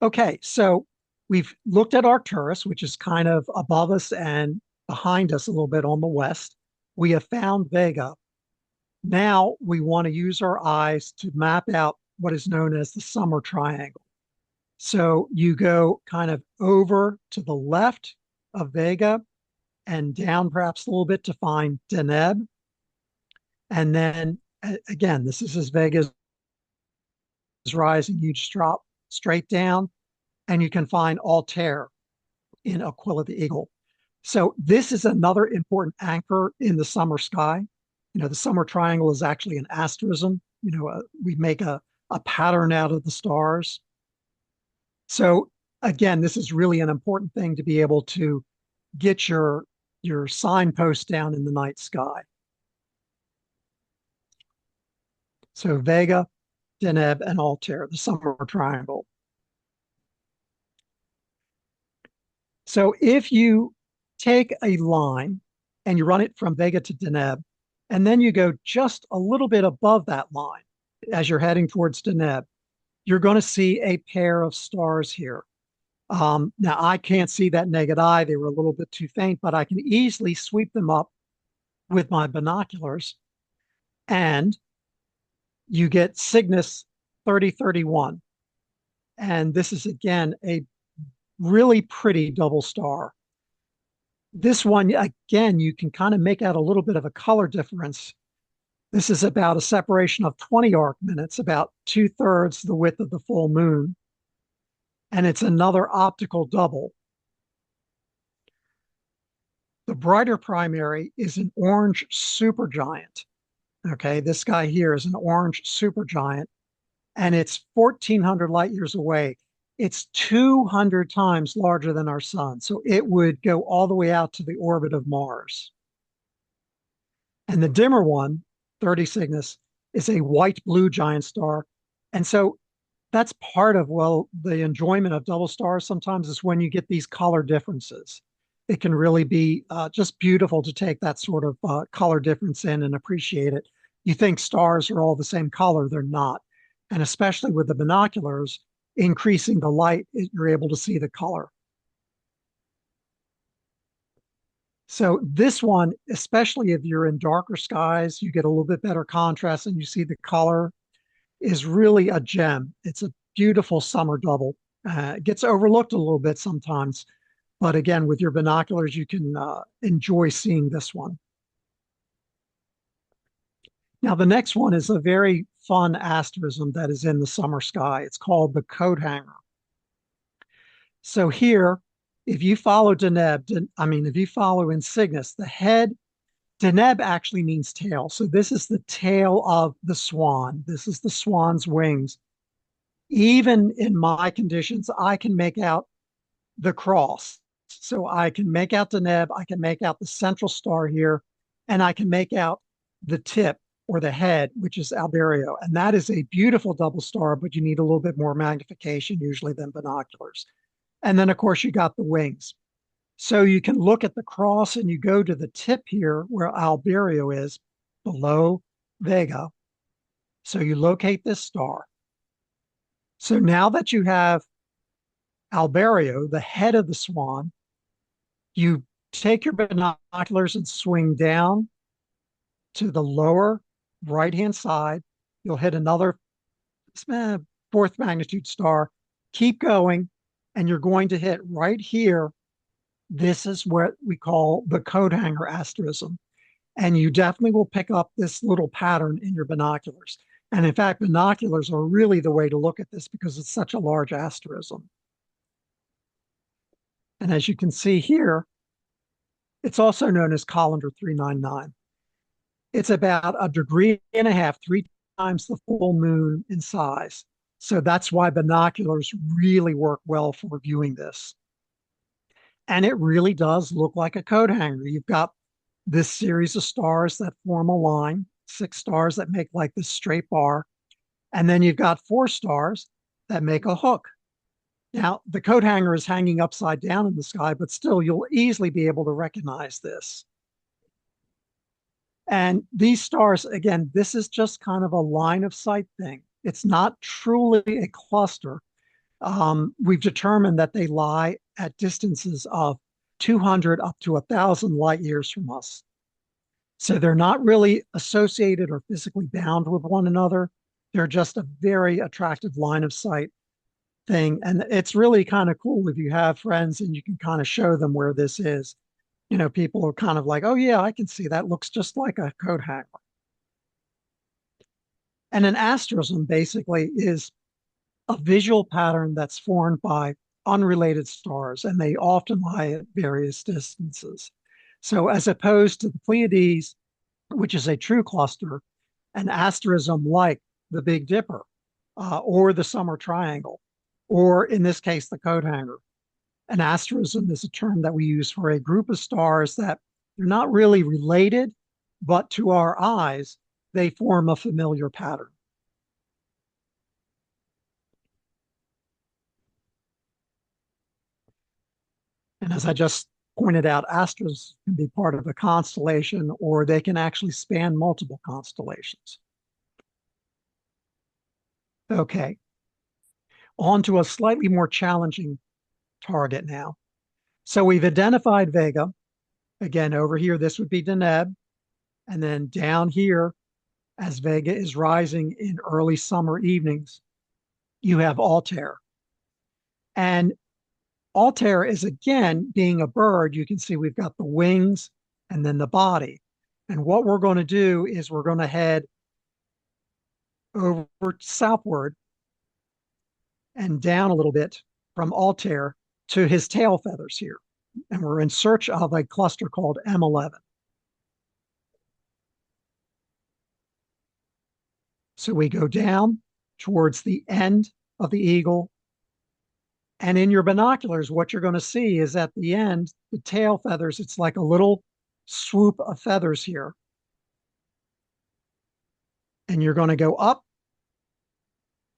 Okay, so we've looked at Arcturus, which is kind of above us and behind us a little bit on the west. We have found Vega. Now we want to use our eyes to map out what is known as the summer triangle. So you go kind of over to the left of Vega and down perhaps a little bit to find Deneb. And then again, this is as Vega is rising, you just drop straight down and you can find Altair in Aquila the Eagle. So this is another important anchor in the summer sky. The summer triangle is actually an asterism. We make a pattern out of the stars. So again, this is really an important thing to be able to get your signposts down in the night sky. So Vega, Deneb, and Altair, the summer triangle. So if you take a line and you run it from Vega to Deneb, and then you go just a little bit above that line as you're heading towards Deneb, you're going to see a pair of stars here. Now I can't see that naked eye. They were a little bit too faint, but I can easily sweep them up with my binoculars, and you get Cygnus 3031. And this is again a really pretty double star. This one, again, you can kind of make out a little bit of a color difference. This is about a separation of 20 arc minutes, about 2/3 the width of the full moon. And it's another optical double. The brighter primary is an orange supergiant. Okay, this guy here is an orange supergiant, and it's 1,400 light years away. It's 200 times larger than our sun, so it would go all the way out to the orbit of Mars. And the dimmer one, 30 Cygnus, is a white-blue giant star. And so that's part of, well, the enjoyment of double stars sometimes is when you get these color differences. It can really be just beautiful to take that sort of color difference in and appreciate it. You think stars are all the same color, they're not. And especially with the binoculars, increasing the light, you're able to see the color. So this one, especially if you're in darker skies, you get a little bit better contrast and you see the color, is really a gem. It's a beautiful summer double. It gets overlooked a little bit sometimes, but again, with your binoculars, you can enjoy seeing this one. Now, the next one is a very fun asterism that is in the summer sky. It's called the coat hanger. So here, if you follow if you follow in Cygnus, the head, Deneb actually means tail. So this is the tail of the swan. This is the swan's wings. Even in my conditions, I can make out the cross. So I can make out Deneb, I can make out the central star here, and I can make out the tip or the head, which is Alberio. And that is a beautiful double star, but you need a little bit more magnification usually than binoculars. And then, of course, you got the wings. So you can look at the cross and you go to the tip here where Alberio is, below Vega. So you locate this star. So now that you have Alberio, the head of the swan, you take your binoculars and swing down to the lower right-hand side. You'll hit another fourth magnitude star. Keep going, and you're going to hit right here. This is what we call the coat hanger asterism. And you definitely will pick up this little pattern in your binoculars. And in fact, binoculars are really the way to look at this because it's such a large asterism. And as you can see here, it's also known as Colander 399. It's about 1.5 degrees, 3 times the full moon in size. So that's why binoculars really work well for viewing this. And it really does look like a coat hanger. You've got this series of stars that form a line, 6 stars that make like this straight bar. And then you've got 4 stars that make a hook. Now, the coat hanger is hanging upside down in the sky, but still you'll easily be able to recognize this. And these stars, again, this is just kind of a line of sight thing. It's not truly a cluster. We've determined that they lie at distances of 200 up to 1,000 light years from us. So they're not really associated or physically bound with one another. They're just a very attractive line of sight thing. And it's really kind of cool if you have friends and you can kind of show them where this is. You know, people are kind of like, oh yeah, I can see that looks just like a coat hanger. And an asterism basically is a visual pattern that's formed by unrelated stars, and they often lie at various distances. So as opposed to the Pleiades, which is a true cluster, an asterism like the Big Dipper or the Summer Triangle, or in this case, the coat hanger. An asterism is a term that we use for a group of stars that they're not really related, but to our eyes, they form a familiar pattern. And as I just pointed out, astros can be part of a constellation, or they can actually span multiple constellations. Okay, on to a slightly more challenging target now. So we've identified Vega. Again, over here, this would be Deneb. And then down here, as Vega is rising in early summer evenings, you have Altair. And Altair is, again, being a bird, you can see we've got the wings and then the body. And what we're going to do is we're going to head over southward and down a little bit from Altair to his tail feathers here. And we're in search of a cluster called M11. So we go down towards the end of the eagle. And in your binoculars, what you're going to see is at the end, the tail feathers, it's like a little swoop of feathers here. And you're going to go up.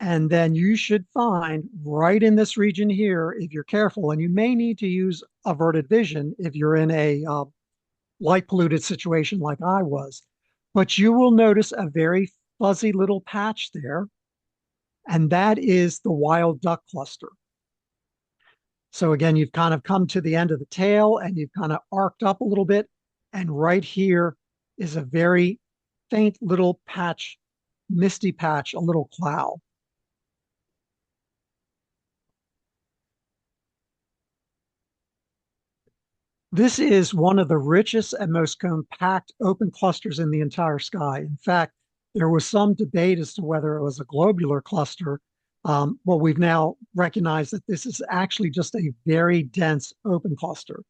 And then you should find right in this region here, if you're careful, and you may need to use averted vision if you're in a light polluted situation like I was, but you will notice a very fuzzy little patch there, and that is the wild duck cluster. So again, you've kind of come to the end of the tail and you've kind of arced up a little bit, and right here is a very faint little patch, misty patch, a little cloud. This is one of the richest and most compact open clusters in the entire sky. In fact, there was some debate as to whether it was a globular cluster. Well, we've now recognized that this is actually just a very dense open cluster.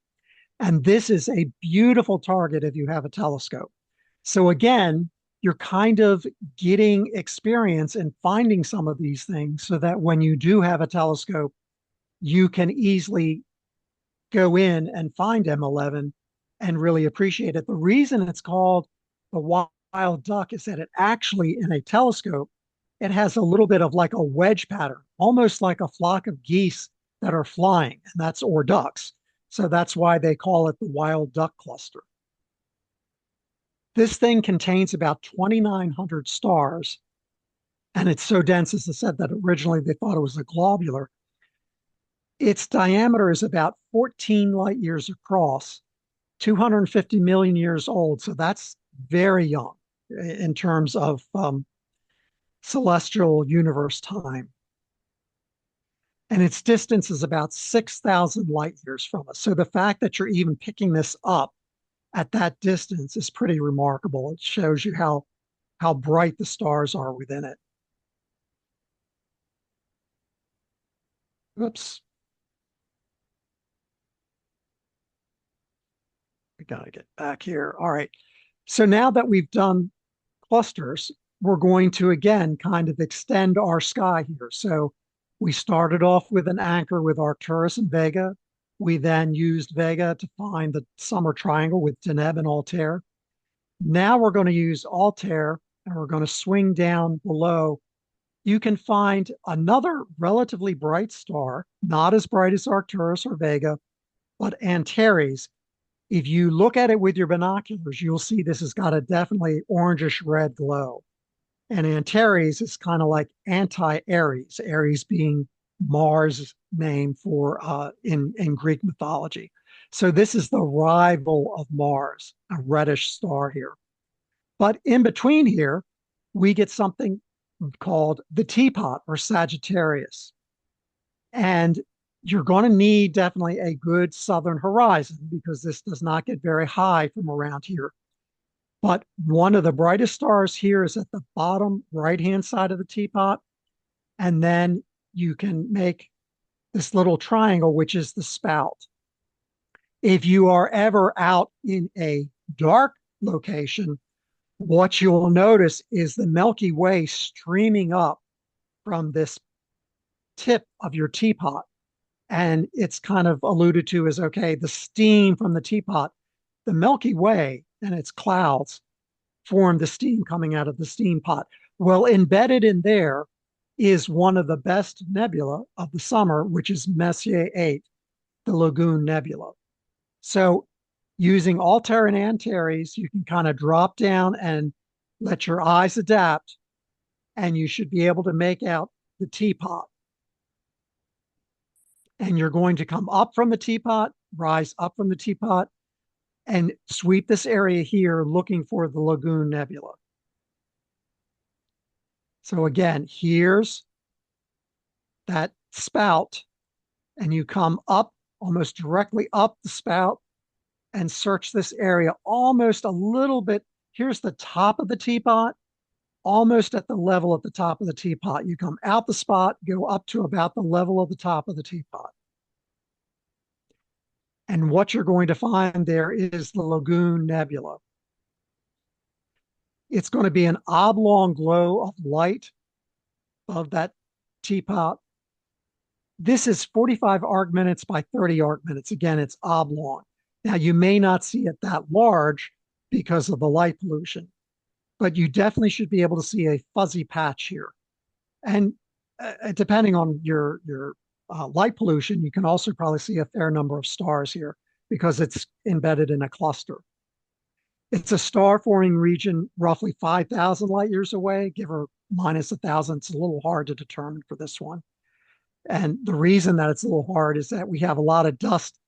And this is a beautiful target if you have a telescope. So again, you're kind of getting experience in finding some of these things so that when you do have a telescope, you can easily go in and find M11 and really appreciate it. The reason it's called the wild duck is that it actually, in a telescope, it has a little bit of like a wedge pattern, almost like a flock of geese that are flying, and that's, or ducks. So that's why they call it the wild duck cluster. This thing contains about 2,900 stars, and it's so dense, as I said, that originally they thought it was a globular. Its diameter is about 14 light years across, 250 million years old. So that's very young in terms of celestial universe time. And its distance is about 6,000 light years from us. So the fact that you're even picking this up at that distance is pretty remarkable. It shows you how bright the stars are within it. Oops. We got to get back here. All right. So now that we've done clusters, we're going to, again, kind of extend our sky here. So we started off with an anchor with Arcturus and Vega. We then used Vega to find the summer triangle with Deneb and Altair. Now we're going to use Altair and we're going to swing down below. You can find another relatively bright star, not as bright as Arcturus or Vega, but Antares. If you look at it with your binoculars, you'll see this has got a definitely orangish red glow. And Antares is kind of like anti-Ares, Ares being Mars' name for in Greek mythology. So this is the rival of Mars, a reddish star here. But in between here, we get something called the teapot or Sagittarius. And you're going to need definitely a good southern horizon because this does not get very high from around here. But one of the brightest stars here is at the bottom right-hand side of the teapot. And then you can make this little triangle, which is the spout. If you are ever out in a dark location, what you'll notice is the Milky Way streaming up from this tip of your teapot. And it's kind of alluded to as, okay, the steam from the teapot, the Milky Way and its clouds form the steam coming out of the steam pot. Well, embedded in there is one of the best nebula of the summer, which is Messier 8, the Lagoon Nebula. So using Altair and Antares, you can kind of drop down and let your eyes adapt, and you should be able to make out the teapot. And you're going to come up from the teapot, rise up from the teapot, and sweep this area here looking for the Lagoon Nebula. So again, here's that spout, and you come up almost directly up the spout and search this area almost a little bit. Here's the top of the teapot, almost at the level at the top of the teapot. You come out the spot, go up to about the level of the top of the teapot. And what you're going to find there is the Lagoon Nebula. It's going to be an oblong glow of light of that teapot. This is 45 arc minutes by 30 arc minutes. Again, it's oblong. Now, you may not see it that large because of the light pollution, but you definitely should be able to see a fuzzy patch here. And depending on your light pollution, you can also probably see a fair number of stars here because it's embedded in a cluster. It's a star-forming region roughly 5,000 light years away, give or minus 1,000. It's a little hard to determine for this one. And the reason that it's a little hard is that we have a lot of dust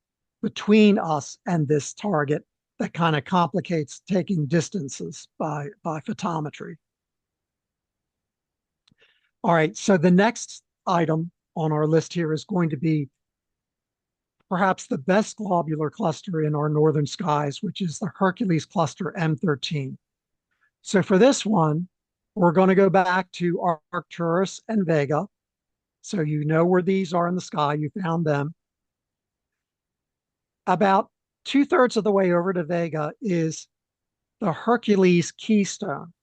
between us and this target that kind of complicates taking distances by photometry. All right, so the next item on our list here is going to be perhaps the best globular cluster in our northern skies, which is the Hercules cluster M13. So for this one, we're going to go back to Arcturus and Vega. So you know where these are in the sky, you found them. About 2/3 of the way over to Vega is the Hercules keystone.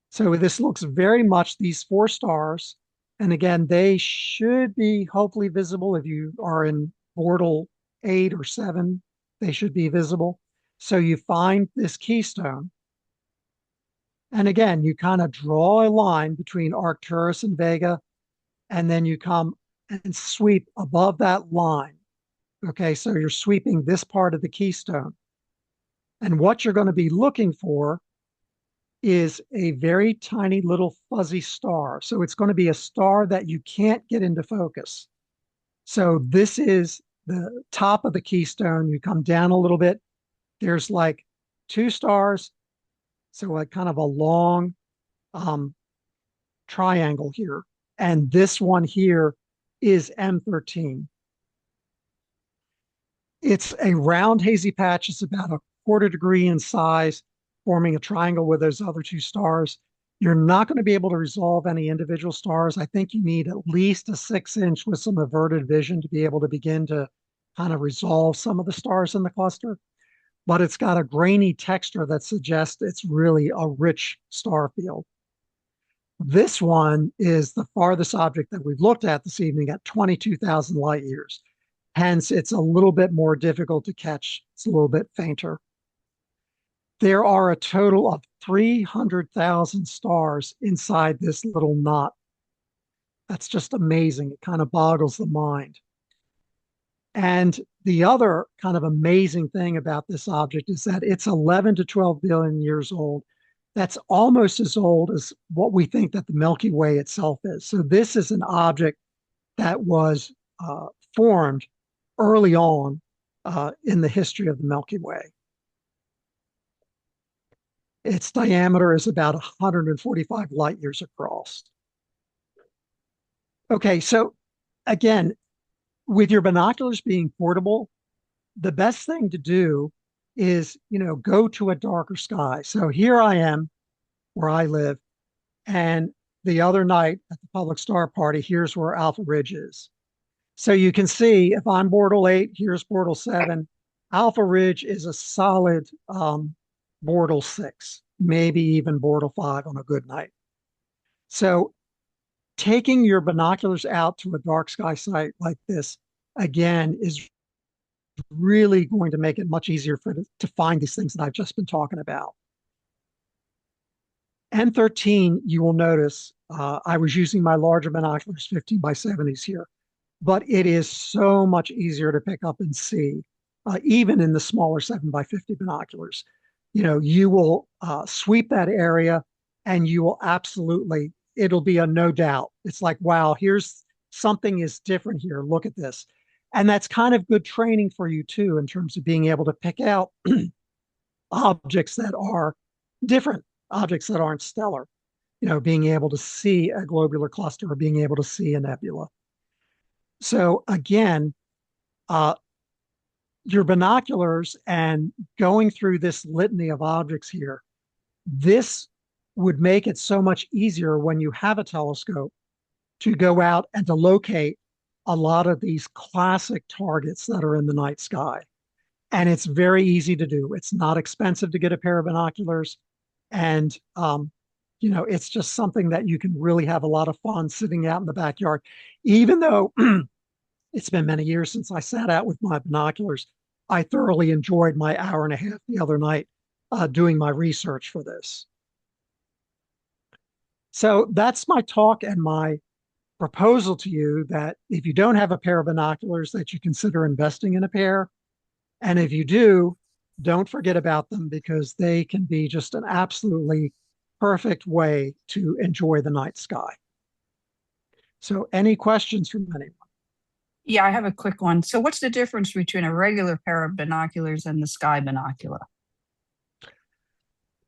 So this looks very much these 4 stars. And again, they should be hopefully visible if you are in Bortle 8 or 7, they should be visible. So you find this keystone. And again, you kind of draw a line between Arcturus and Vega, and then you come and sweep above that line. Okay, so you're sweeping this part of the keystone. And what you're going to be looking for is a very tiny little fuzzy star. So it's going to be a star that you can't get into focus. So this is the top of the keystone. You come down a little bit. There's like 2 stars. So like kind of a long triangle here. And this one here is M13. It's a round hazy patch. It's about 1/4 degree in size, forming a triangle with those other 2 stars. You're not going to be able to resolve any individual stars. I think you need at least a 6-inch with some averted vision to be able to begin to kind of resolve some of the stars in the cluster. But it's got a grainy texture that suggests it's really a rich star field. This one is the farthest object that we've looked at this evening at 22,000 light years. Hence, it's a little bit more difficult to catch. It's a little bit fainter. There are a total of 300,000 stars inside this little knot. That's just amazing. It kind of boggles the mind. And the other kind of amazing thing about this object is that it's 11 to 12 billion years old. That's almost as old as what we think that the Milky Way itself is. So this is an object that was formed early on in the history of the Milky Way. Its diameter is about 145 light years across. Okay, so again, with your binoculars being portable, the best thing to do is, go to a darker sky. So here I am where I live, and the other night at the public star party, here's where Alpha Ridge is. So you can see if I'm Bortle 8, here's Bortle 7. Alpha Ridge is a solid Bortle 6, maybe even Bortle 5 on a good night. So taking your binoculars out to a dark sky site like this, again, is really going to make it much easier to find these things that I've just been talking about. M13, you will notice, I was using my larger binoculars, 15 by 70s here, but it is so much easier to pick up and see, even in the smaller 7 by 50 binoculars. You will sweep that area and you will absolutely, it'll be a no doubt. It's like, wow, here's something is different here. Look at this. And that's kind of good training for you too, in terms of being able to pick out objects that are different, objects that aren't stellar, being able to see a globular cluster or being able to see a nebula. So again, your binoculars and going through this litany of objects here, this would make it so much easier when you have a telescope to go out and to locate a lot of these classic targets that are in the night sky. And it's very easy to do. It's not expensive to get a pair of binoculars. And, it's just something that you can really have a lot of fun sitting out in the backyard. Even though it's been many years since I sat out with my binoculars, I thoroughly enjoyed my hour and a half the other night doing my research for this. So that's my talk and my proposal to you, that if you don't have a pair of binoculars, that you consider investing in a pair. And if you do, don't forget about them, because they can be just an absolutely perfect way to enjoy the night sky. So any questions from anyone? Yeah, I have a quick one. So what's the difference between a regular pair of binoculars and the sky binocular?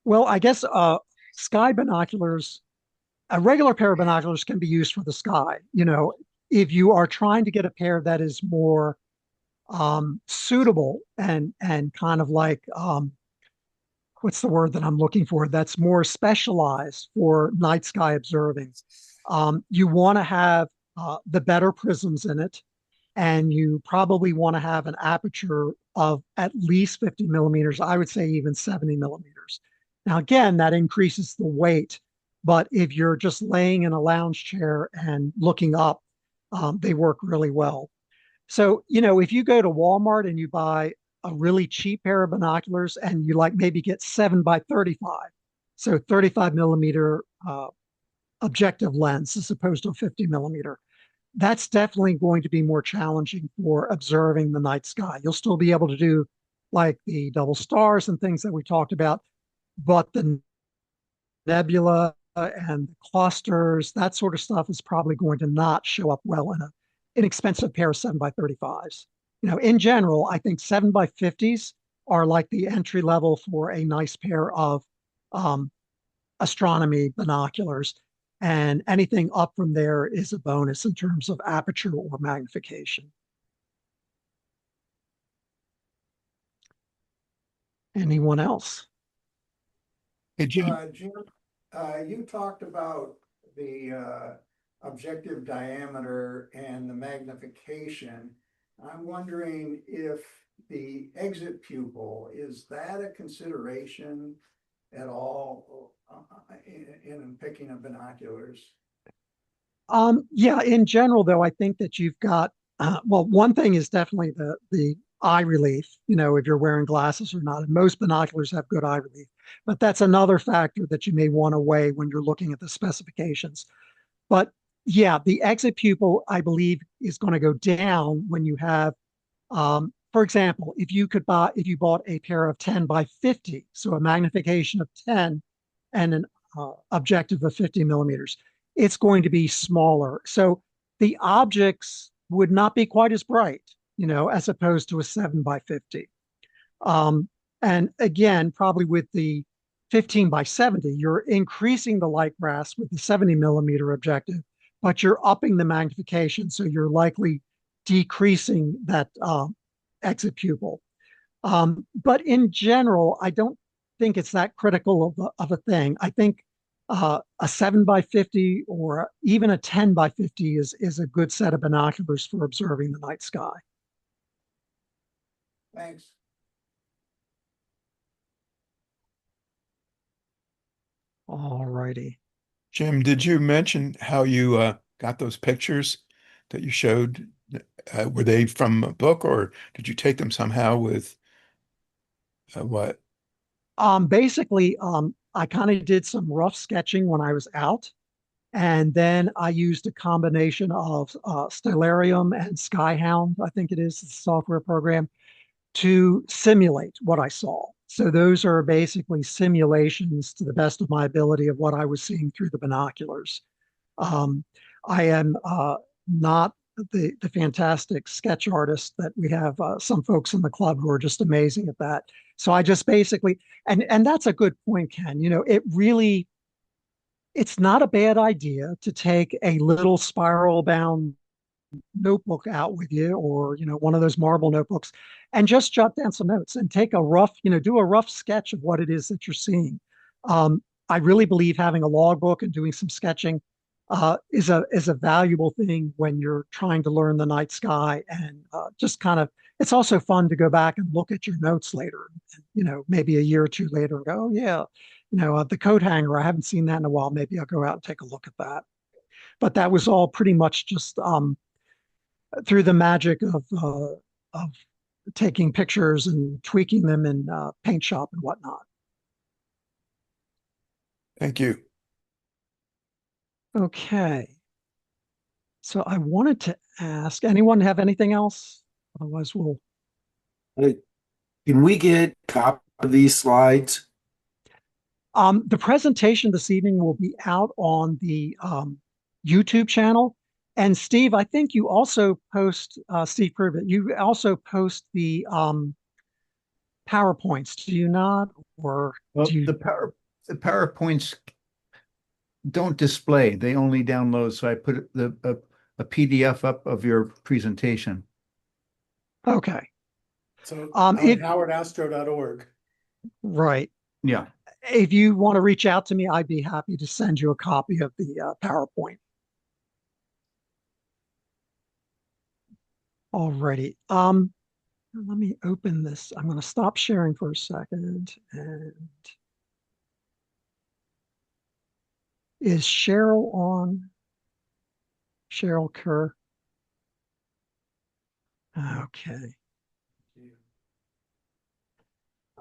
Well, I guess sky binoculars, a regular pair of binoculars can be used for the sky. If you are trying to get a pair that is more suitable and kind of like, what's the word that I'm looking for, that's more specialized for night sky observing, you want to have the better prisms in it, and you probably want to have an aperture of at least 50 millimeters. I would say even 70 millimeters. Now, again, that increases the weight, but if you're just laying in a lounge chair and looking up, they work really well. So, if you go to Walmart and you buy a really cheap pair of binoculars and you maybe get 7x35, so 35 millimeter objective lens as opposed to a 50 millimeter, that's definitely going to be more challenging for observing the night sky. You'll still be able to do like the double stars and things that we talked about, but the nebula and the clusters, that sort of stuff is probably going to not show up well in an inexpensive pair of 7x35s. In general, I think 7x50s are like the entry level for a nice pair of astronomy binoculars. And anything up from there is a bonus in terms of aperture or magnification. Anyone else? Hey, Jim. Jim, you talked about the objective diameter and the magnification. I'm wondering if the exit pupil, is that a consideration at all in picking up binoculars? Yeah, in general, though, I think that you've got, well, one thing is definitely the eye relief, if you're wearing glasses or not. And most binoculars have good eye relief, but that's another factor that you may want to weigh when you're looking at the specifications. But yeah, the exit pupil, I believe, is going to go down when you have, for example, if you bought a pair of 10x50, so a magnification of 10 and an objective of 50 millimeters, it's going to be smaller. So the objects would not be quite as bright, as opposed to a 7x50. And again, probably with the 15x70, you're increasing the light brass with the 70 millimeter objective, but you're upping the magnification. So you're likely decreasing that exit pupil. But in general, I don't think it's that critical of a thing. I think a 7x50 or even a 10x50 is a good set of binoculars for observing the night sky. Thanks. All righty. Jim, did you mention how you got those pictures that you showed? Were they from a book, or did you take them somehow with what? Basically, I kind of did some rough sketching when I was out, and then I used a combination of Stellarium and Skyhound, I think it is, the software program, to simulate what I saw. So those are basically simulations to the best of my ability of what I was seeing through the binoculars. I am not the fantastic sketch artists that we have. Some folks in the club who are just amazing at that. So I just basically, and that's a good point, Ken. You know, it's not a bad idea to take a little spiral bound notebook out with you, or one of those marble notebooks, and just jot down some notes and take a rough, do a rough sketch of what it is that you're seeing. I really believe having a logbook and doing some sketching is a valuable thing when you're trying to learn the night sky, and just kind of, it's also fun to go back and look at your notes later, maybe a year or two later and go, oh yeah, the coat hanger, I haven't seen that in a while, maybe I'll go out and take a look at that. But that was all pretty much just through the magic of taking pictures and tweaking them in paint shop and whatnot. Thank you. Okay. So I wanted to ask, anyone have anything else? Otherwise, we'll. Can we get a copy of these slides? The presentation this evening will be out on the YouTube channel. And Steve, I think you also post, Steve Privet, you also post the PowerPoints, do you not? Or Well, do you... the PowerPoints don't display, they only download. So I put a PDF up of your presentation. Okay. So howardastro.org. Right. Yeah. If you want to reach out to me, I'd be happy to send you a copy of the PowerPoint. Alrighty. Let me open this. I'm going to stop sharing for a second. And is Cheryl on? Cheryl Kerr. Okay.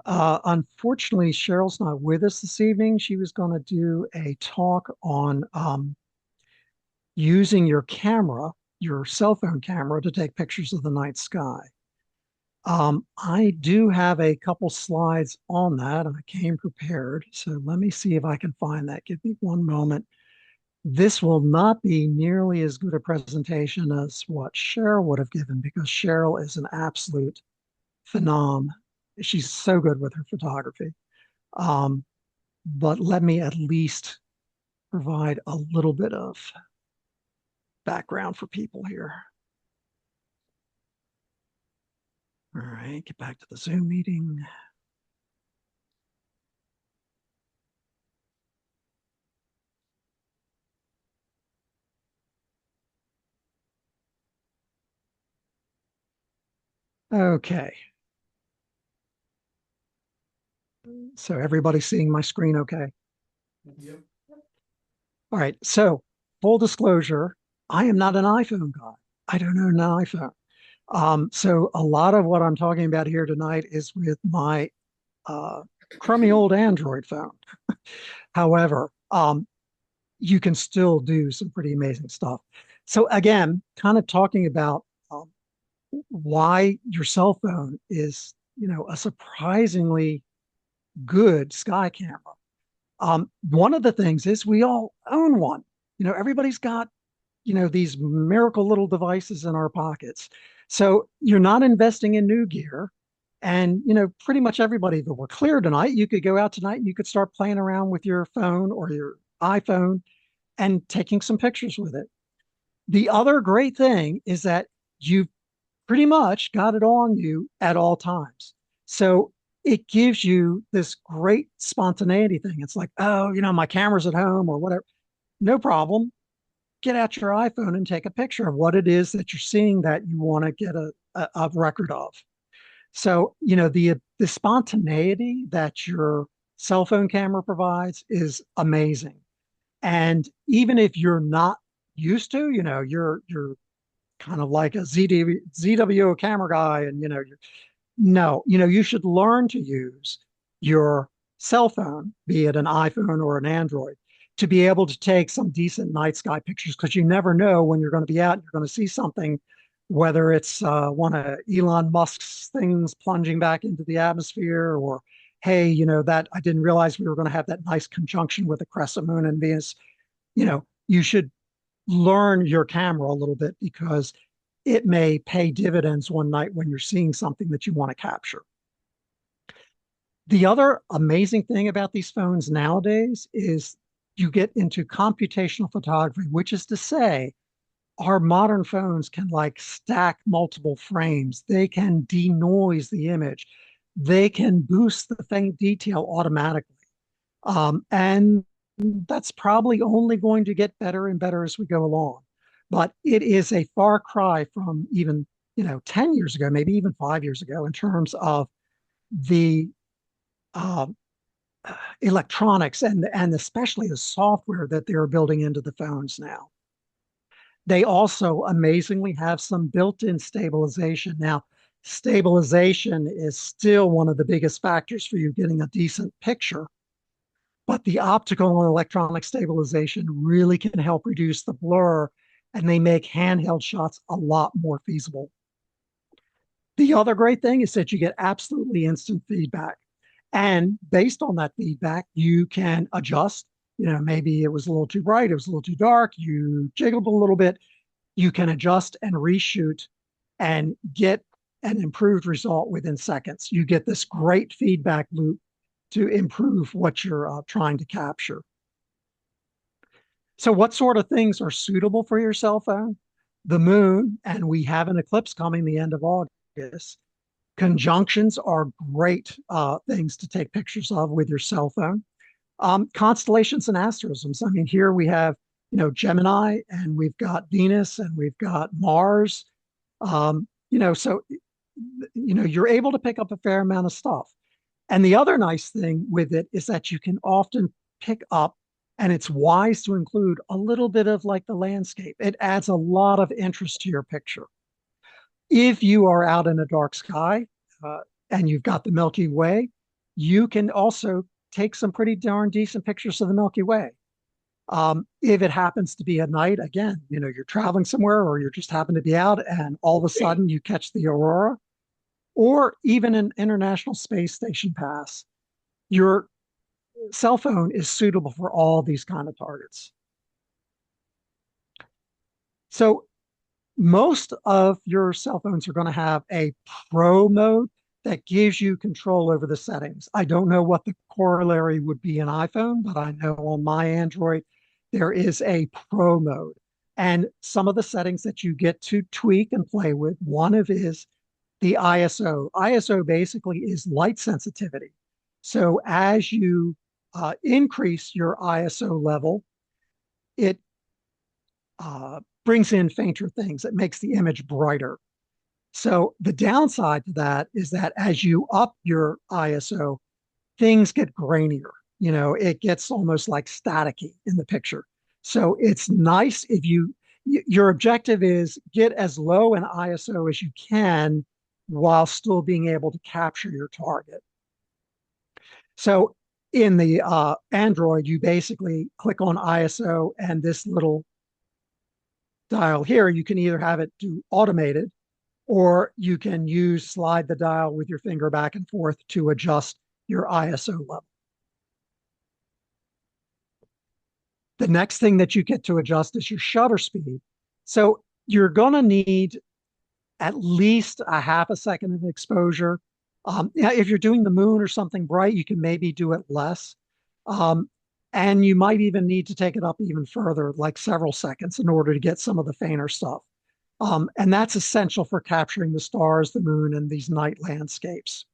Unfortunately, Cheryl's not with us this evening. She was going to do a talk on using your camera, your cell phone camera, to take pictures of the night sky. I do have a couple slides on that. I came prepared. So let me see if I can find that. Give me one moment. This will not be nearly as good a presentation as what Cheryl would have given, because Cheryl is an absolute phenom. She's so good with her photography. But let me at least provide a little bit of background for people here. All right, get back to the Zoom meeting. Okay. So everybody's seeing my screen okay? Yep. All right, so full disclosure, I am not an iPhone guy. I don't own an iPhone. So a lot of what I'm talking about here tonight is with my crummy old Android phone. However, you can still do some pretty amazing stuff. So again, kind of talking about why your cell phone is, a surprisingly good sky camera. One of the things is we all own one. Everybody's got, these miracle little devices in our pockets. So you're not investing in new gear. And, pretty much everybody, if it were clear tonight, you could go out tonight and you could start playing around with your phone or your iPhone and taking some pictures with it. The other great thing is that you've pretty much got it on you at all times. So it gives you this great spontaneity thing. It's like, oh, my camera's at home or whatever. No problem. Get out your iPhone and take a picture of what it is that you're seeing that you want to get a record of. So, the spontaneity that your cell phone camera provides is amazing. And even if you're not used to, you're kind of like a ZWO camera guy, and you should learn to use your cell phone, be it an iPhone or an Android, to be able to take some decent night sky pictures, because you never know when you're going to be out and you're going to see something, whether it's one of Elon Musk's things plunging back into the atmosphere, or hey, that I didn't realize we were going to have that nice conjunction with the crescent moon and Venus. You should learn your camera a little bit because it may pay dividends one night when you're seeing something that you want to capture. The other amazing thing about these phones nowadays is you get into computational photography, which is to say, our modern phones can like stack multiple frames. They can denoise the image. They can boost the thing detail automatically. And that's probably only going to get better and better as we go along. But it is a far cry from even, 10 years ago, maybe even 5 years ago, in terms of the uh, electronics and especially the software that they're building into the phones now. They also amazingly have some built-in stabilization. Now, stabilization is still one of the biggest factors for you getting a decent picture, but the optical and electronic stabilization really can help reduce the blur, and they make handheld shots a lot more feasible. The other great thing is that you get absolutely instant feedback. And based on that feedback, you can adjust. Maybe it was a little too bright, it was a little too dark, you jiggled a little bit. You can adjust and reshoot and get an improved result within seconds. You get this great feedback loop to improve what you're trying to capture. So what sort of things are suitable for your cell phone? The moon, and we have an eclipse coming the end of August. Conjunctions are great things to take pictures of with your cell phone. Constellations and asterisms. I mean, here we have, Gemini, and we've got Venus, and we've got Mars. So, you're able to pick up a fair amount of stuff. And the other nice thing with it is that you can often pick up, and it's wise to include a little bit of like the landscape. It adds a lot of interest to your picture. If you are out in a dark sky and you've got the Milky Way, you can also take some pretty darn decent pictures of the Milky Way. If it happens to be at night, again, you're traveling somewhere or you're just happen to be out and all of a sudden you catch the aurora, or even an International Space Station pass, your cell phone is suitable for all these kind of targets. So most of your cell phones are going to have a pro mode that gives you control over the settings. I don't know what the corollary would be in iPhone, but I know on my Android, there is a pro mode. And some of the settings that you get to tweak and play with, one of is the ISO. ISO basically is light sensitivity. So as you increase your ISO level, it brings in fainter things. It makes the image brighter. So the downside to that is that as you up your ISO, things get grainier. It gets almost like staticky in the picture. So it's nice if your objective is get as low an ISO as you can while still being able to capture your target. So in the Android, you basically click on ISO and this little dial here, you can either have it do automated, or you can slide the dial with your finger back and forth to adjust your ISO level. The next thing that you get to adjust is your shutter speed. So you're going to need at least a half a second of exposure. If you're doing the moon or something bright, you can maybe do it less. And you might even need to take it up even further, like several seconds, in order to get some of the fainter stuff. And that's essential for capturing the stars, the moon, and these night landscapes.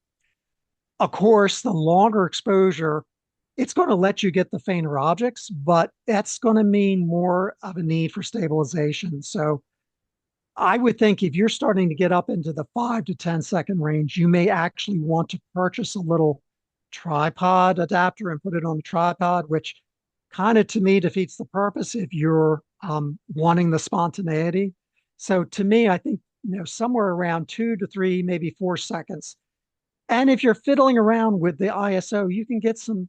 Of course, the longer exposure, it's going to let you get the fainter objects, but that's going to mean more of a need for stabilization. So I would think if you're starting to get up into the 5 to 10 second range, you may actually want to purchase a little tripod adapter and put it on the tripod, which kind of to me defeats the purpose if you're wanting the spontaneity. So to me, I think somewhere around 2 to 3, maybe 4 seconds. And if you're fiddling around with the ISO, you can get some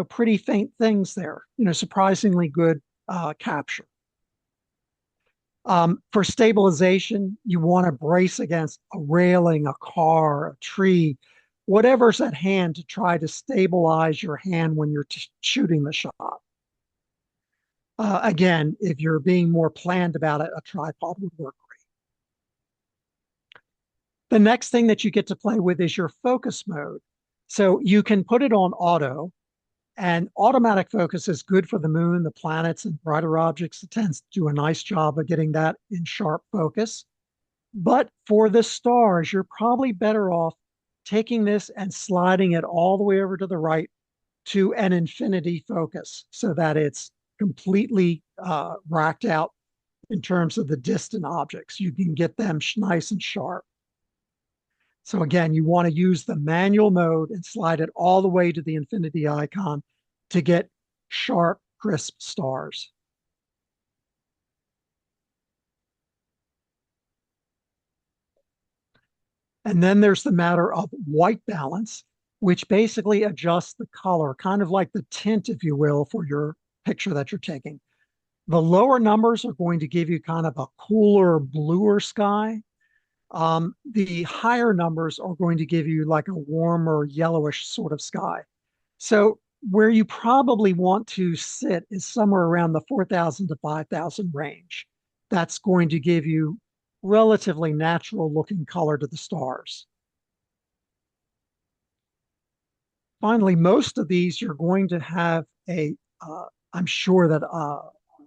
pretty faint things there. Surprisingly good capture. For stabilization, you want to brace against a railing, a car, a tree, whatever's at hand to try to stabilize your hand when you're shooting the shot. Again, if you're being more planned about it, a tripod would work great. The next thing that you get to play with is your focus mode. So you can put it on auto, and automatic focus is good for the moon, the planets, and brighter objects. It tends to do a nice job of getting that in sharp focus. But for the stars, you're probably better off taking this and sliding it all the way over to the right to an infinity focus so that it's completely racked out in terms of the distant objects. You can get them nice and sharp. So again, you want to use the manual mode and slide it all the way to the infinity icon to get sharp, crisp stars. And then there's the matter of white balance, which basically adjusts the color, kind of like the tint, if you will, for your picture that you're taking. The lower numbers are going to give you kind of a cooler, bluer sky. The higher numbers are going to give you like a warmer, yellowish sort of sky. So where you probably want to sit is somewhere around the 4,000 to 5,000 range. That's going to give you relatively natural looking color to the stars. Finally, most of these you're going to have I'm sure that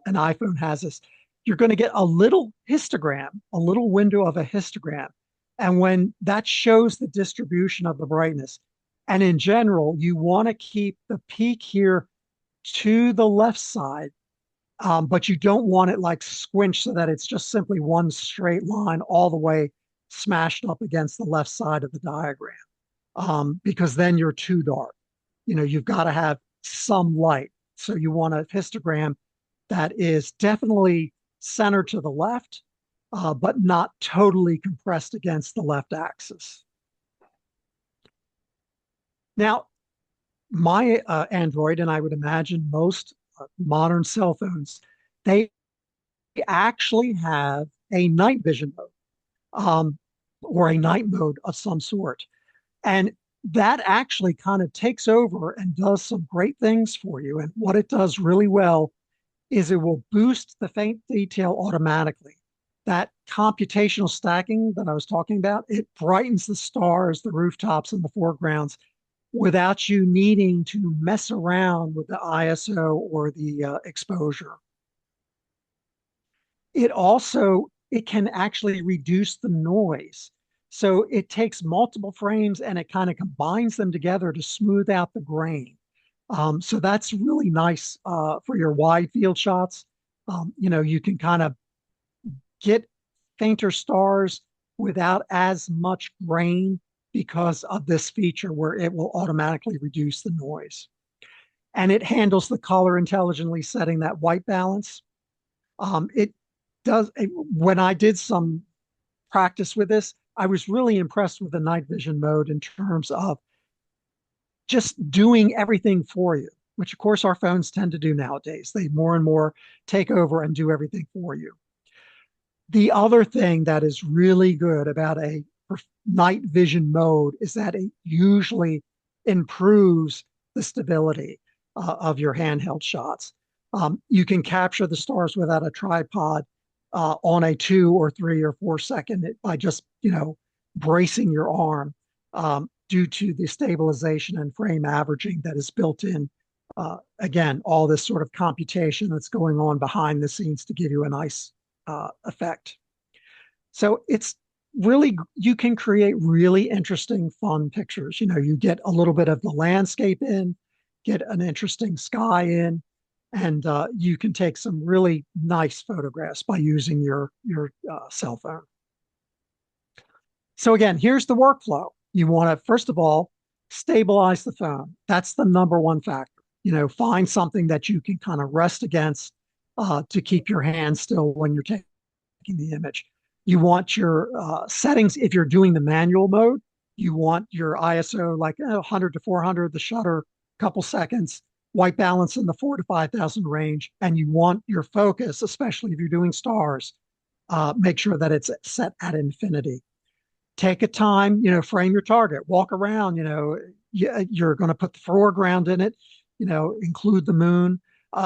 an iPhone has this, you're going to get a little histogram, a little window of a histogram. And when that shows the distribution of the brightness, and in general, you want to keep the peak here to the left side, but you don't want it like squinched so that it's just simply one straight line all the way smashed up against the left side of the diagram, because then you're too dark. You know, you've got to have some light. So you want a histogram that is definitely centered to the left, but not totally compressed against the left axis. Now, my Android, and I would imagine most modern cell phones, they actually have a night vision mode, or a night mode of some sort. And that actually kind of takes over and does some great things for you. And what it does really well is it will boost the faint detail automatically. That computational stacking that I was talking about, it brightens the stars, the rooftops, and the foregrounds without you needing to mess around with the ISO or the exposure. It can actually reduce the noise. So it takes multiple frames and it kind of combines them together to smooth out the grain. So that's really nice for your wide field shots. You know, you can kind of get fainter stars without as much grain because of this feature where it will automatically reduce the noise. And it handles the color intelligently, setting that white balance. When I did some practice with this, I was really impressed with the night vision mode in terms of just doing everything for you, which of course our phones tend to do nowadays. They more and more take over and do everything for you. The other thing that is really good about a night vision mode is that it usually improves the stability of your handheld shots. You can capture the stars without a tripod on a 2 or 3 or 4 second by just, you know, bracing your arm due to the stabilization and frame averaging that is built in. Again, all this sort of computation that's going on behind the scenes to give you a nice effect. So it's really, you can create really interesting, fun pictures. You know, you get a little bit of the landscape in, get an interesting sky in, and you can take some really nice photographs by using your cell phone. So again, here's the workflow. You want to, first of all, stabilize the phone. That's the number one factor. You know, find something that you can kind of rest against to keep your hand still when you're taking the image. You want your settings, if you're doing the manual mode, you want your ISO like 100 to 400, the shutter, couple seconds, white balance in the 4,000 to 5,000 range, and you want your focus, especially if you're doing stars, make sure that it's set at infinity. Take a time, you know, frame your target, walk around, you know, you're going to put the foreground in it, you know, include the moon.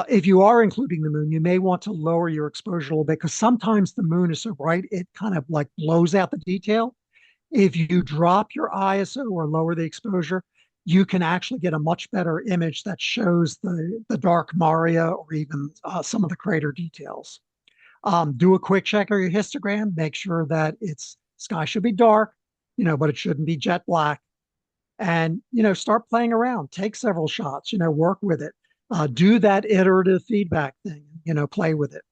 If you are including the moon, you may want to lower your exposure a little bit because sometimes the moon is so bright, it kind of like blows out the detail. If you drop your ISO or lower the exposure, you can actually get a much better image that shows the dark maria or even some of the crater details. Do a quick check of your histogram, make sure that its sky should be dark, but it shouldn't be jet black. And, start playing around, take several shots, work with it. Do that iterative feedback thing, play with it.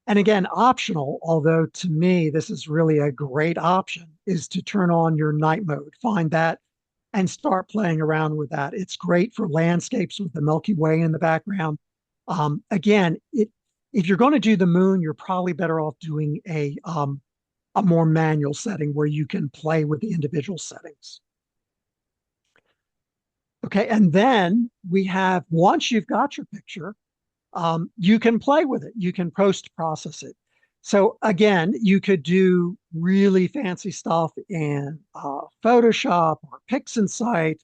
And again, optional, although to me, this is really a great option, is to turn on your night mode. Find that and start playing around with that. It's great for landscapes with the Milky Way in the background. Again, if you're going to do the moon, you're probably better off doing a more manual setting where you can play with the individual settings. Okay, and then we have, once you've got your picture, you can play with it. You can post-process it. So again, you could do really fancy stuff in Photoshop or PixInsight,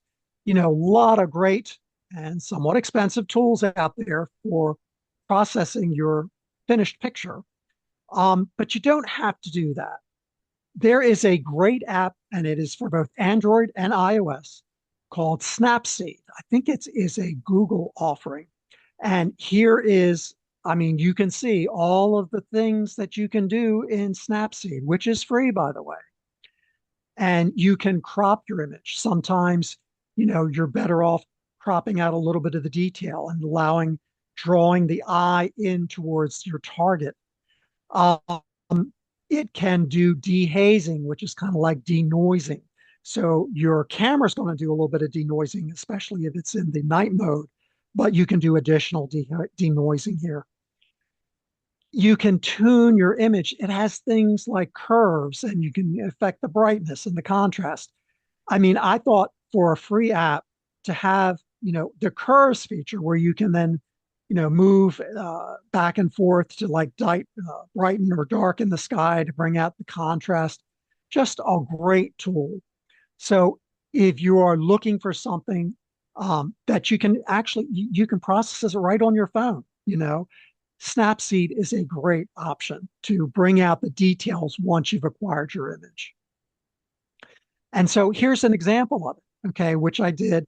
a lot of great and somewhat expensive tools out there for processing your finished picture. But you don't have to do that. There is a great app, and it is for both Android and iOS, called Snapseed. I think it is a Google offering. And here is, you can see all of the things that you can do in Snapseed, which is free, by the way. And you can crop your image. Sometimes, you're better off cropping out a little bit of the detail and drawing the eye in towards your target. It can do dehazing, which is kind of like denoising. So your camera's going to do a little bit of denoising, especially if it's in the night mode, but you can do additional denoising here. You can tune your image. It has things like curves, and you can affect the brightness and the contrast. I thought for a free app to have, the curves feature where you can then, move back and forth to like brighten or darken the sky to bring out the contrast, just a great tool. So if you are looking for something that you can actually, you can process it right on your phone, Snapseed is a great option to bring out the details once you've acquired your image. And so here's an example of it, okay, which I did